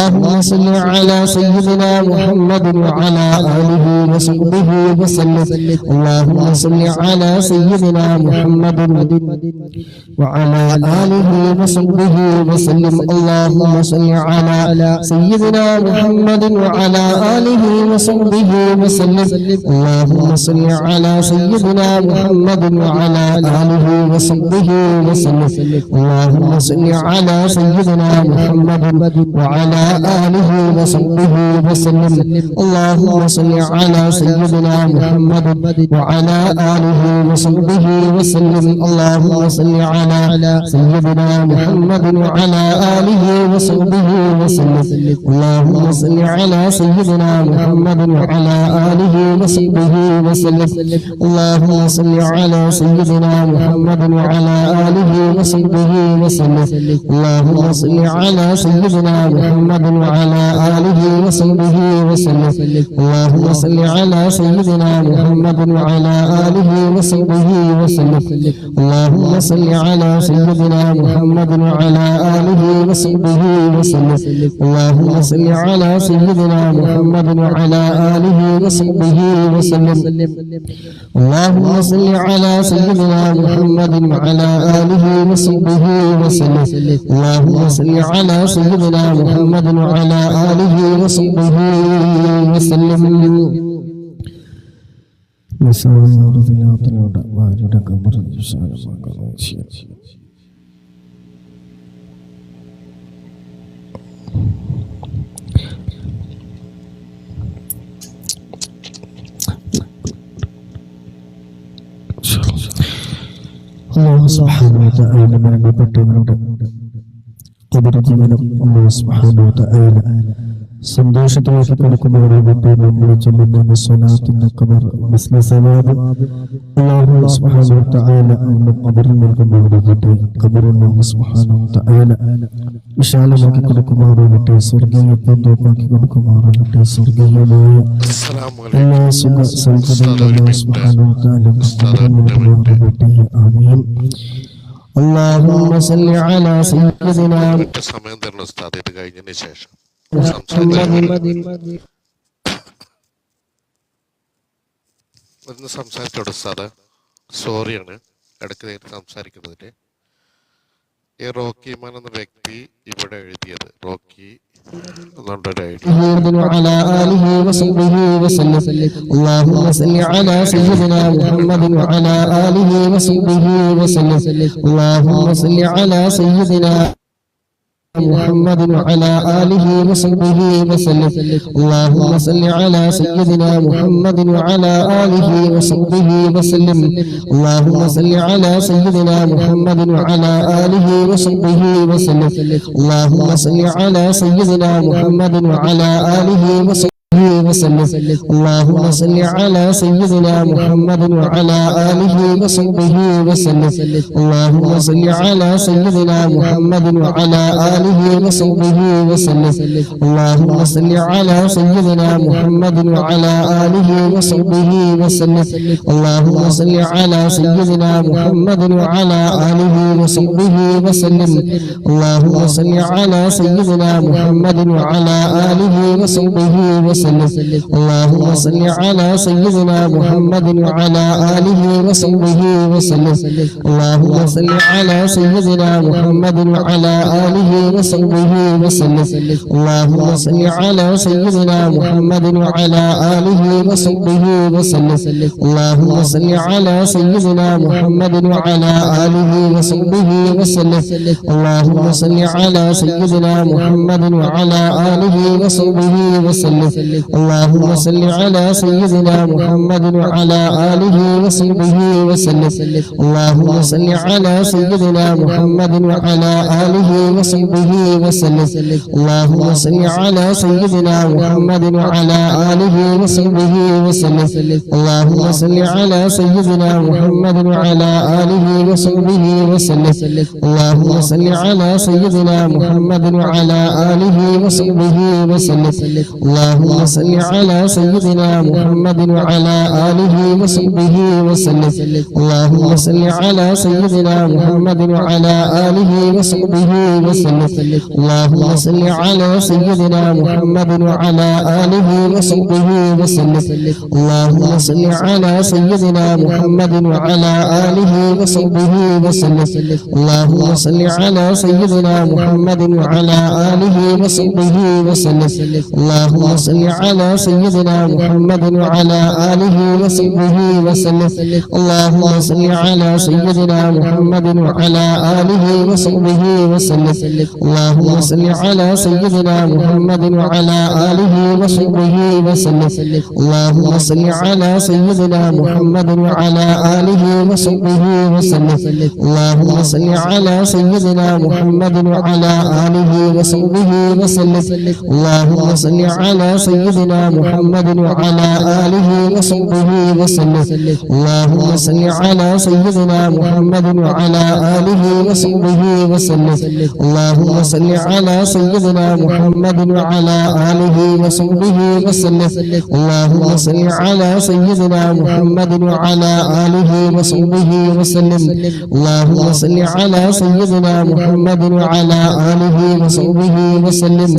اللهم صل على سيدنا محمد وعلى آله وصحبه وسلم. اللهم صل على سيدنا محمد وعلى آله وصحبه وسلم. اللهم صل على سيدنا محمد وعلى آله وصحبه وسلم. اللهم صل على سيدنا محمد وعلى آله وصحبه وسلم. اللهم صل على سيدنا محمد وعلى آله وصحبه وسلم. اللهم صل على سيدنا محمد وعلى آله وصحبه وسلم. اللهم صل على سيدنا محمد وعلى آله وصحبه وسلم. اللهم صل على سيدنا محمد وعلى آله وصحبه وسلم. اللهم صل على سيدنا محمد وعلى آله وصحبه وسلم. اللهم صل على سيدنا محمد وعلى آله وصحبه وسلم. اللهم صل على سيدنا محمد وعلى آله وصحبه وسلم. اللهم صل على سيدنا محمد وعلى آله وصحبه وسلم. اللهم صل على سيدنا محمد وعلى آله وصحبه وسلم. اللهم صل على سيدنا محمد وعلى آله وصحبه وسلم. اللهم صل على سيدنا محمد وعلى آله وصحبه وسلم. അല്ലാഹു സുബ്ഹാനഹു വ തആല മരണപ്പെട്ടവരുടെ ഖബർ ജീവനം അല്ലാഹു സുബ്ഹാനഹു വ തആല സന്തോഷത്തിലേക്ക് കൊടുക്കുന്നവരോടൊപ്പം നമ്മൾ ചൊല്ലുന്ന സ്വലാത്തിന്റെ ഖബർ മിസ്ല സവാബ് അല്ലാഹു സുബ്ഹാനഹു വ തആല നമ്മുടെ ഖബറിൽ നൽകുന്നവരോടൊപ്പം ഖബർ അല്ലാഹു സുബ്ഹാനഹു വ തആല വിശാലമാക്കി കൊടുക്കുമാറാകട്ടെ, സ്വർഗീയ പൂന്തോപ്പാക്കി കൊടുക്കുമാറാകട്ടെ. സ്വർഗീയമായ എല്ലാ സുഖ സൗകര്യങ്ങളും അല്ലാഹു സുബ്ഹാനഹു വ തആല ഖബറിൽ നൽകുമാറാകട്ടെ. ആമീൻ. اللهم صل على سيدنا സമയം തരുന്ന ഉസ്താദ് ഇത് കഴിഞ്ഞതിന് ശേഷം ഒന്ന് സംസാരിച്ചോട് ഉസ്താദ്. സോറിയാണ് ഇടയ്ക്ക് നേരിട്ട് സംസാരിക്കുന്നതിന്. ഈ റോക്കിമാൻ എന്ന വ്യക്തി ഇവിടെ എഴുതിയത് റോക്കി وعلى آله وصحبه وسلم. اللهم صل على سيدنا محمد وعلى آله وصحبه وسلم. اللهم صل على سيدنا محمد وعلى آله وصحبه وسلم. اللهم صل على سيدنا محمد وعلى آله وصحبه وسلم. اللهم صل على سيدنا محمد وعلى آله وصحبه وسلم. اللهم صل على سيدنا محمد وعلى آله وصحبه وسلم. اللهم صل على سيدنا محمد وعلى آله وصحبه وسلم. اللهم صل على سيدنا محمد وعلى آله وصحبه وسلم. اللهم صل على سيدنا محمد وعلى آله وصحبه وسلم. اللهم صل على سيدنا محمد وعلى آله وصحبه وسلم. اللهم صل على سيدنا محمد وعلى آله وصحبه وسلم. اللهم صل على سيدنا محمد وعلى آله وصحبه وسلم. اللهم صل على سيدنا محمد وعلى آله وصحبه وسلم. اللهم صل على سيدنا محمد وعلى آله وصحبه وسلم. اللهم صل على سيدنا محمد وعلى آله وصحبه وسلم. اللهم صل على سيدنا محمد وعلى آله وصحبه وسلم. اللهم صل على سيدنا محمد وعلى آله وصحبه وسلم. اللهم صل على سيدنا محمد وعلى آله وصحبه وسلم. اللهم صل على سيدنا محمد وعلى آله وصحبه وسلم. اللهم صل على سيدنا محمد وعلى آله وصحبه وسلم. اللهم صل على سيدنا محمد وعلى آله وصحبه وسلم. اللهم صل على سيدنا محمد وعلى آله وصحبه وسلم. اللهم صل على سيدنا محمد وعلى آله وصحبه وسلم. اللهم صل على سيدنا محمد وعلى آله وصحبه وسلم. اللهم صل على سيدنا محمد وعلى آله وصحبه وسلم. اللهم صل على سيدنا محمد وعلى آله وصحبه وسلم. اللهم صل على سيدنا محمد وعلى آله وصحبه وسلم. اللهم صل على سيدنا محمد وعلى آله وصحبه وسلم. اللهم صل على سيدنا محمد وعلى آله وصحبه وسلم. اللهم صل على سيدنا محمد وعلى آله وصحبه وسلم. اللهم صل على سيدنا محمد وعلى آله وصحبه وسلم. اللهم صل على سيدنا محمد وعلى آله وصحبه وسلم. اللهم صل على سيدنا محمد وعلى آله وصحبه وسلم. اللهم صل على سيدنا محمد وعلى آله وصحبه وسلم. اللهم صل على سيدنا محمد وعلى آله وصحبه وسلم. اللهم صل على سيدنا محمد وعلى آله وصحبه وسلم.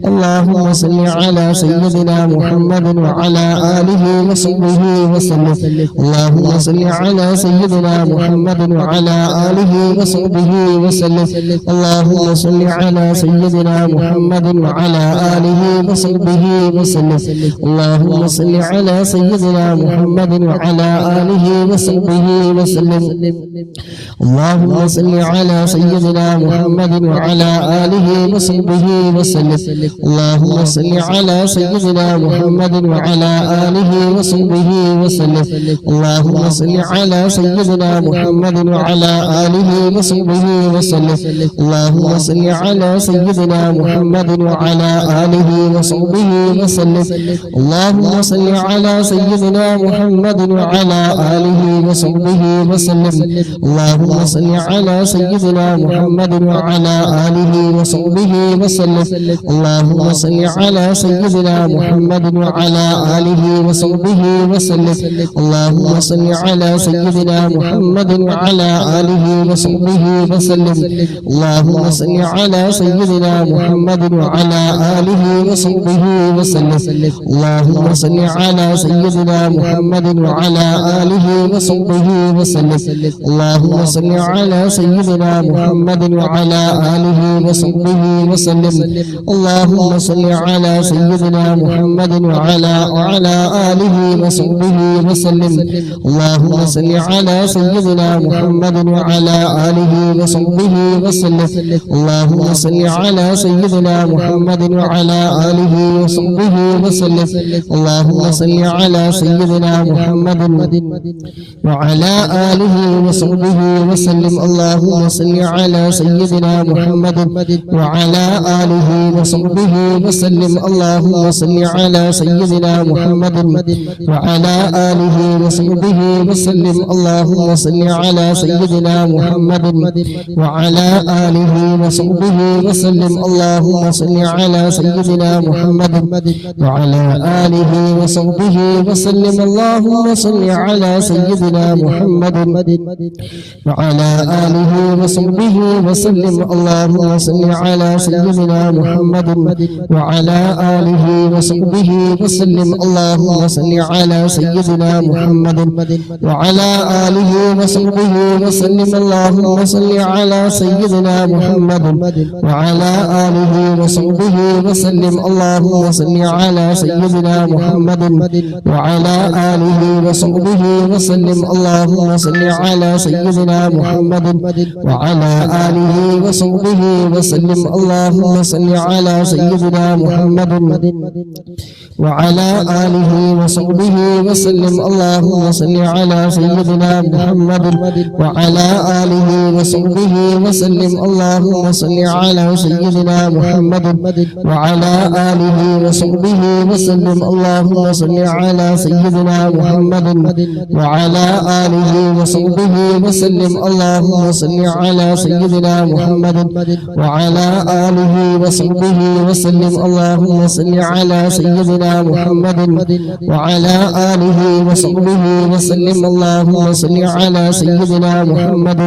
اللهم صل على سيدنا محمد وعلى آله وصحبه وسلم. اللهم صل على سيدنا محمد وعلى آله وصحبه وسلم. اللهم صل على سيدنا محمد وعلى آله وصحبه وسلم. اللهم صل على سيدنا محمد وعلى آله وصحبه وسلم. اللهم صل على سيدنا محمد وعلى آله وصحبه وسلم. اللهم صل على سيدنا سيدنا محمد وعلى آله وصحبه وسلم اللهم صل على سيدنا محمد وعلى آله وصحبه وسلم اللهم صل على سيدنا محمد وعلى آله وصحبه وسلم اللهم صل على سيدنا محمد وعلى آله وصحبه وسلم اللهم صل على سيدنا محمد وعلى آله وصحبه وسلم اللهم صل على سيدنا محمد وعلى آله وصحبه وسلم اللهم صل على سيدنا محمد وعلى آله وصحبه وسلم اللهم صل على سيدنا محمد وعلى آله وصحبه وسلم اللهم صل على سيدنا محمد وعلى آله وصحبه وسلم اللهم صل على سيدنا محمد وعلى آله وصحبه وسلم اللهم صل على سيدنا محمد وعلى آله وصحبه وسلم اللهم صل على سيدنا محمد وعلى آله وصحبه وسلم اللهم صل على سيدنا محمد وعلى آله وصحبه وسلم اللهم صل على سيدنا محمد وعلى آله وصحبه وسلم اللهم صل على سيدنا محمد وعلى آله وصحبه وسلم اللهم صل على سيدنا محمد وعلى آله وصحبه وسلم اللهم صل على سيدنا محمد وعلى آله وصحبه وسلم اللهم صل على سيدنا محمد وعلى آله وصحبه وسلم اللهم صل على سيدنا محمد وعلى آله وصحبه وسلم اللهم صل على سيدنا محمد وعلى آله وصحبه وسلم اللهم صل على سيدنا محمد وعلى آله وصحبه وسلم اللهم صل على سيدنا محمد وعلى آله وصحبه وسلم اللهم صل على سيدنا محمد وعلى آله وصحبه وسلم اللهم صل على سيدنا محمد وعلى آله وصحبه وسلم اللهم صل على سيدنا محمد وعلى آله وصحبه وسلم اللهم صل على سيدنا محمد وعلى آله وصحبه وسلم اللهم صل على سيدنا محمد وعلى آله وصحبه وسلم اللهم صل على سيدنا محمد وعلى آله وصحبه وسلم اللهم صل على سيدنا محمد وعلى آله وصحبه وسلم اللهم صل على سيدنا محمد وعلى آله وصحبه وسلم اللهم صل على سيدنا محمد وعلى آله وصحبه وسلم اللهم صل على سيدنا محمد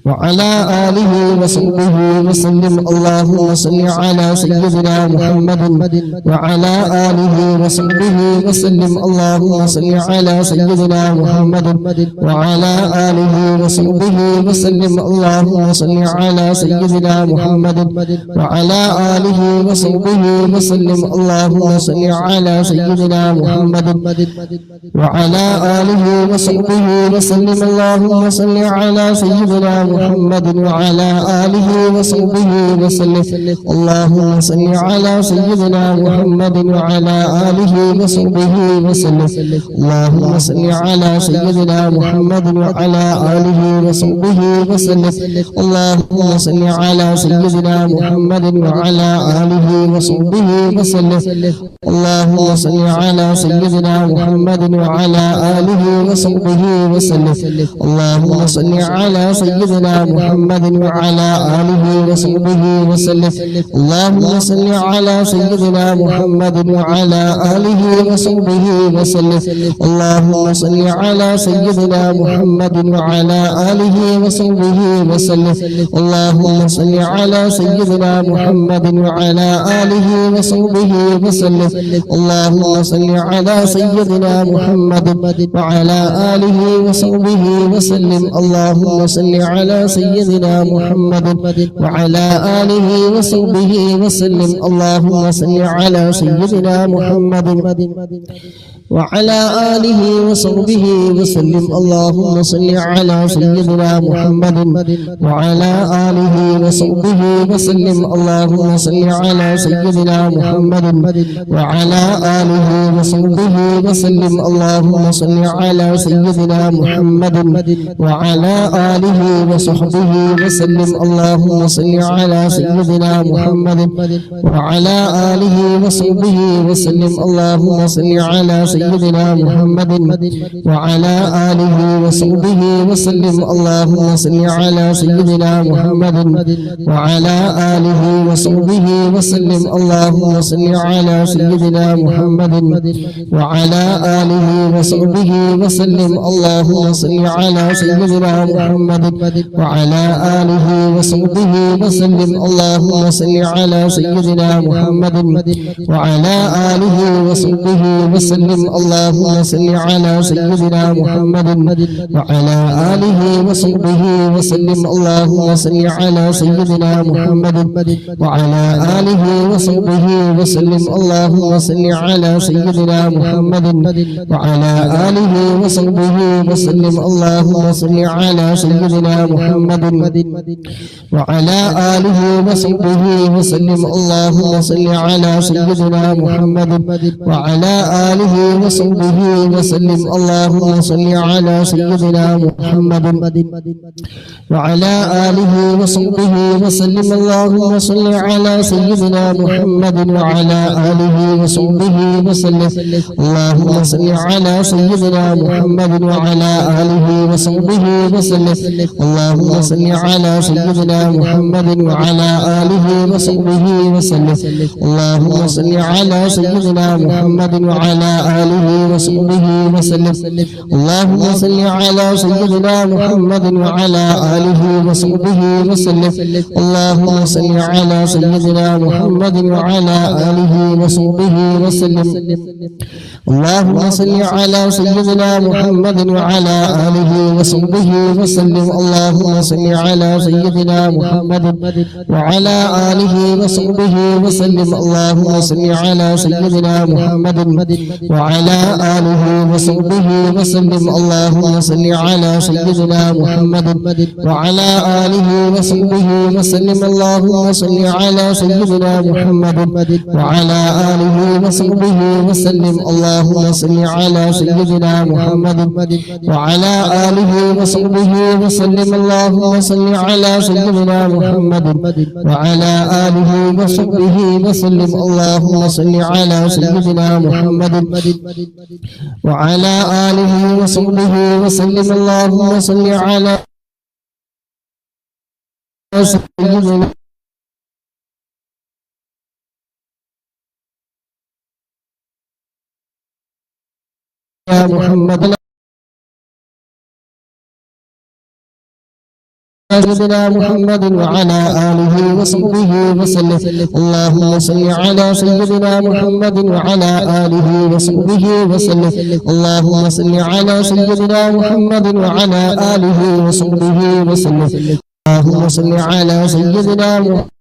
وعلى آله وصحبه وسلم اللهم صل على سيدنا محمد وعلى آله وصحبه وسلم اللهم صل على سيدنا محمد وعلى آله وصحبه وسلم اللهم صل على سيدنا محمد وعلى آله وصحبه وسلم اللهم صل على سيدنا محمد وعلى آله وصحبه وسلم اللهم صل على سيدنا محمد وعلى آله وصحبه وسلم اللهم صل على سيدنا محمد وعلى آله وصحبه وسلم اللهم صل على سيدنا محمد وعلى آله وصحبه وسلم اللهم صل على سيدنا محمد وعلى آله وصحبه وسلم اللهم صل على سيدنا محمد وعلى آله وصحبه وسلم اللهم صل على سيدنا محمد وعلى آله وصحبه وسلم اللهم صل على سيدنا محمد وعلى آله وصحبه وسلم اللهم صل على سيدنا محمد وعلى آله وصحبه وسلم اللهم صل على سيدنا محمد وعلى آله وصحبه وسلم اللهم صل على سيدنا محمد وعلى آله وصحبه وسلم اللهم صل على سيدنا محمد وعلى آله وصحبه وسلم. اللهم صل على سيدنا محمد وعلى آله وصحبه وسلم. اللهم صل على سيدنا محمد وعلى آله وصحبه وسلم. اللهم صل على سيدنا محمد وعلى آله وصحبه وسلم. اللهم صل على سيدنا محمد وعلى آله وصحبه وسلم. اللهم صل على سيدنا محمد وعلى آله وصحبه وسلم. اللهم صل على سيدنا محمد وعلى آله وصحبه وسلم. اللهم صل على سيدنا محمد وعلى آله وصحبه وسلم. اللهم صل على سيدنا محمد وعلى آله وصحبه وسلم. اللهم صل على سيدنا محمد وعلى آله وصحبه وسلم. اللهم صل على سيدنا محمد وعلى آله وصحبه وسلم. اللهم صل على سيدنا محمد وعلى آله وصحبه وسلم. اللهم صل على سيدنا محمد وعلى آله وصحبه وسلم. اللهم صل على سيدنا محمد وعلى آله وصحبه وسلم. اللهم صل على سيدنا محمد وعلى آله وصحبه وسلم. اللهم صل على سيدنا محمد وعلى آله وصحبه وسلم. اللهم صل على سيدنا محمد وعلى آله وصحبه وسلم. اللهم صل على سيدنا محمد وعلى آله وصحبه وسلم. اللهم صل على سيدنا محمد وعلى آله وصحبه وسلم. اللهم صل على سيدنا محمد وعلى آله وصحبه وسلم. اللهم صل على سيدنا محمد وعلى آله وصحبه وسلم. اللهم صل على سيدنا محمد وعلى آله وصحبه وسلم. اللهم صل على سيدنا محمد وعلى آله وصحبه وسلم. اللهم صل على سيدنا محمد وعلى آله وصحبه وسلم. اللهم صل على سيدنا محمد وعلى آله وصحبه وسلم. اللهم صل على سيدنا محمد وعلى آله وصحبه وسلم. اللهم صل على سيدنا محمد وعلى آله وصحبه وسلم. اللهم صل على سيدنا محمد وعلى آله وصحبه وسلم. اللهم صل على سيدنا محمد وعلى آله وصحبه وسلم. اللهم صل على سيدنا محمد وعلى آله وصحبه وسلم. اللهم صل على سيدنا محمد سيدنا محمد وعلى آله وصحبه وسلم. اللهم صل على سيدنا محمد وعلى آله وصحبه وسلم. اللهم صل على سيدنا محمد وعلى آله وصحبه وسلم. اللهم صل على سيدنا محمد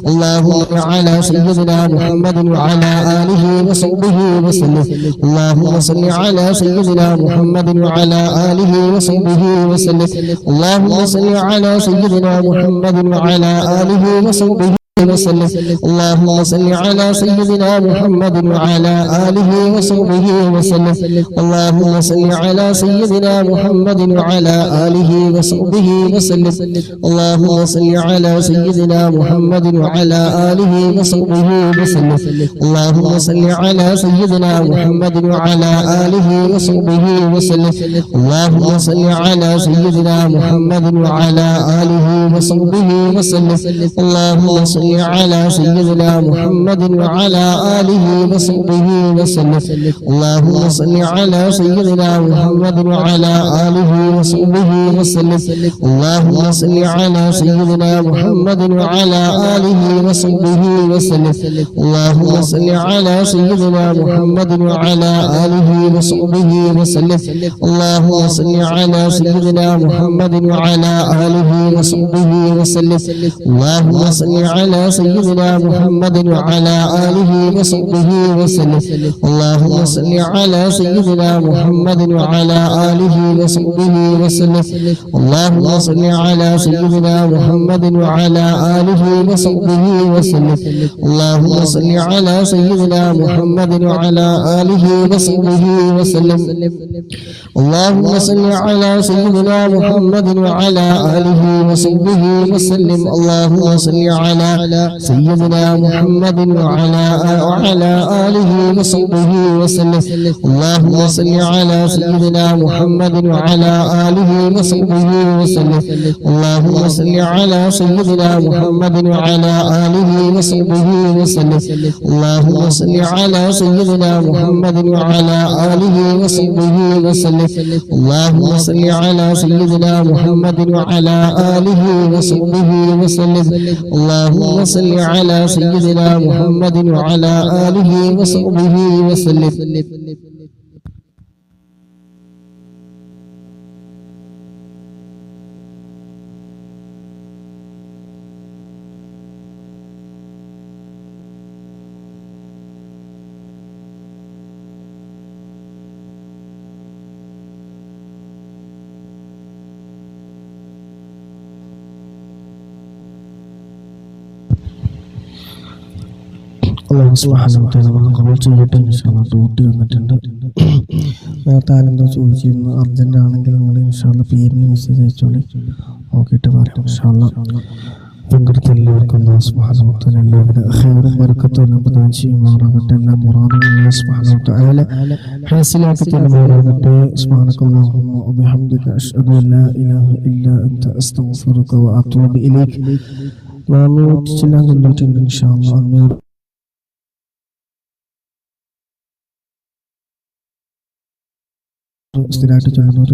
اللهم على سيدنا محمد وعلى آله وصحبه وسلم. اللهم صل على سيدنا محمد وعلى آله وصحبه وسلم. اللهم صل على سيدنا محمد وعلى آله وصحبه وسلم. اللهم صل على سيدنا محمد وعلى آله وصحبه وسلم. اللهم صل على سيدنا محمد وعلى آله وصحبه وسلم. اللهم صل على سيدنا محمد وعلى آله وصحبه وسلم. اللهم صل على سيدنا محمد وعلى آله وصحبه وسلم. اللهم صل على سيدنا محمد وعلى آله وصحبه وسلم. اللهم صل على سيدنا محمد وعلى آله وصحبه وسلم. اللهم صل على سيدنا محمد وعلى آله وصحبه وسلم. اللهم صل على سيدنا محمد وعلى آله وصحبه وسلم. اللهم صل على سيدنا محمد وعلى آله وصحبه وسلم. اللهم صل على سيدنا محمد وعلى آله وصحبه وسلم. اللهم صل على على سيدنا محمد وعلى آله وصحبه وسلم اللهم صل على سيدنا محمد وعلى آله وصحبه وسلم اللهم صل على سيدنا محمد وعلى آله وصحبه وسلم اللهم صل على سيدنا محمد وعلى آله وصحبه وسلم اللهم صل على سيدنا محمد وعلى آله وصحبه وسلم اللهم صل على سيدنا محمد وعلى آله وصحبه وسلم اللهم صل على سيدنا محمد وعلى آله وصحبه وسلم اللهم صل على سيدنا محمد وعلى آله وصحبه وسلم اللهم صل على سيدنا محمد وعلى آله وصحبه وسلم اللهم صل على سيدنا محمد وعلى آله وصحبه وسلم اللهم صل على سيدنا محمد وعلى آله وصحبه وسلم അല്ലാഹു സുബ്ഹാനഹു വ തആല നമ്മളെ കബൂൽ ചെയ്യട്ടെ. ഇൻഷാല്ലാ ഡ്യൂട്ടി വന്നിട്ടുണ്ട്. നേരത്തെ ആരെന്തോ ചോദിച്ചിരുന്നു, അർജന്റ് ആണെങ്കിൽ നിങ്ങൾ ഇൻഷാല്ലാ പേരിന് മെസ്സേജ് അയച്ചോളി, നോക്കിയിട്ട് പറയാം. ഇൻഷാല്ലാ പങ്കെടുത്ത എല്ലാവർക്കും അല്ലാഹു സുബ്ഹാനഹു വ തആല എല്ലാവരുടെ ഖൈറും ബറക്കത്തും എല്ലാം പ്രദാനം ചെയ്യുമാറാകട്ടെ. എല്ലാ മുറാദുകളും അല്ലാഹു സുബ്ഹാനഹു വ തആല ഹാസിലാക്കി തരുമാറാകട്ടെ. സുബ്ഹാനകല്ലാഹുമ്മ വബിഹംദിക അഷ്ഹദു അൻ ലാ ഇലാഹ ഇല്ലാ അൻത അസ്തഗ്ഫിറുക വ അത്തൂബു ഇലൈക്. 400 ചില്ലാൻ കൊണ്ടിട്ടുണ്ട് ഇൻഷാല്ലാ. 500 സ്ഥിരമായിട്ട് ചെയ്യുന്നവർ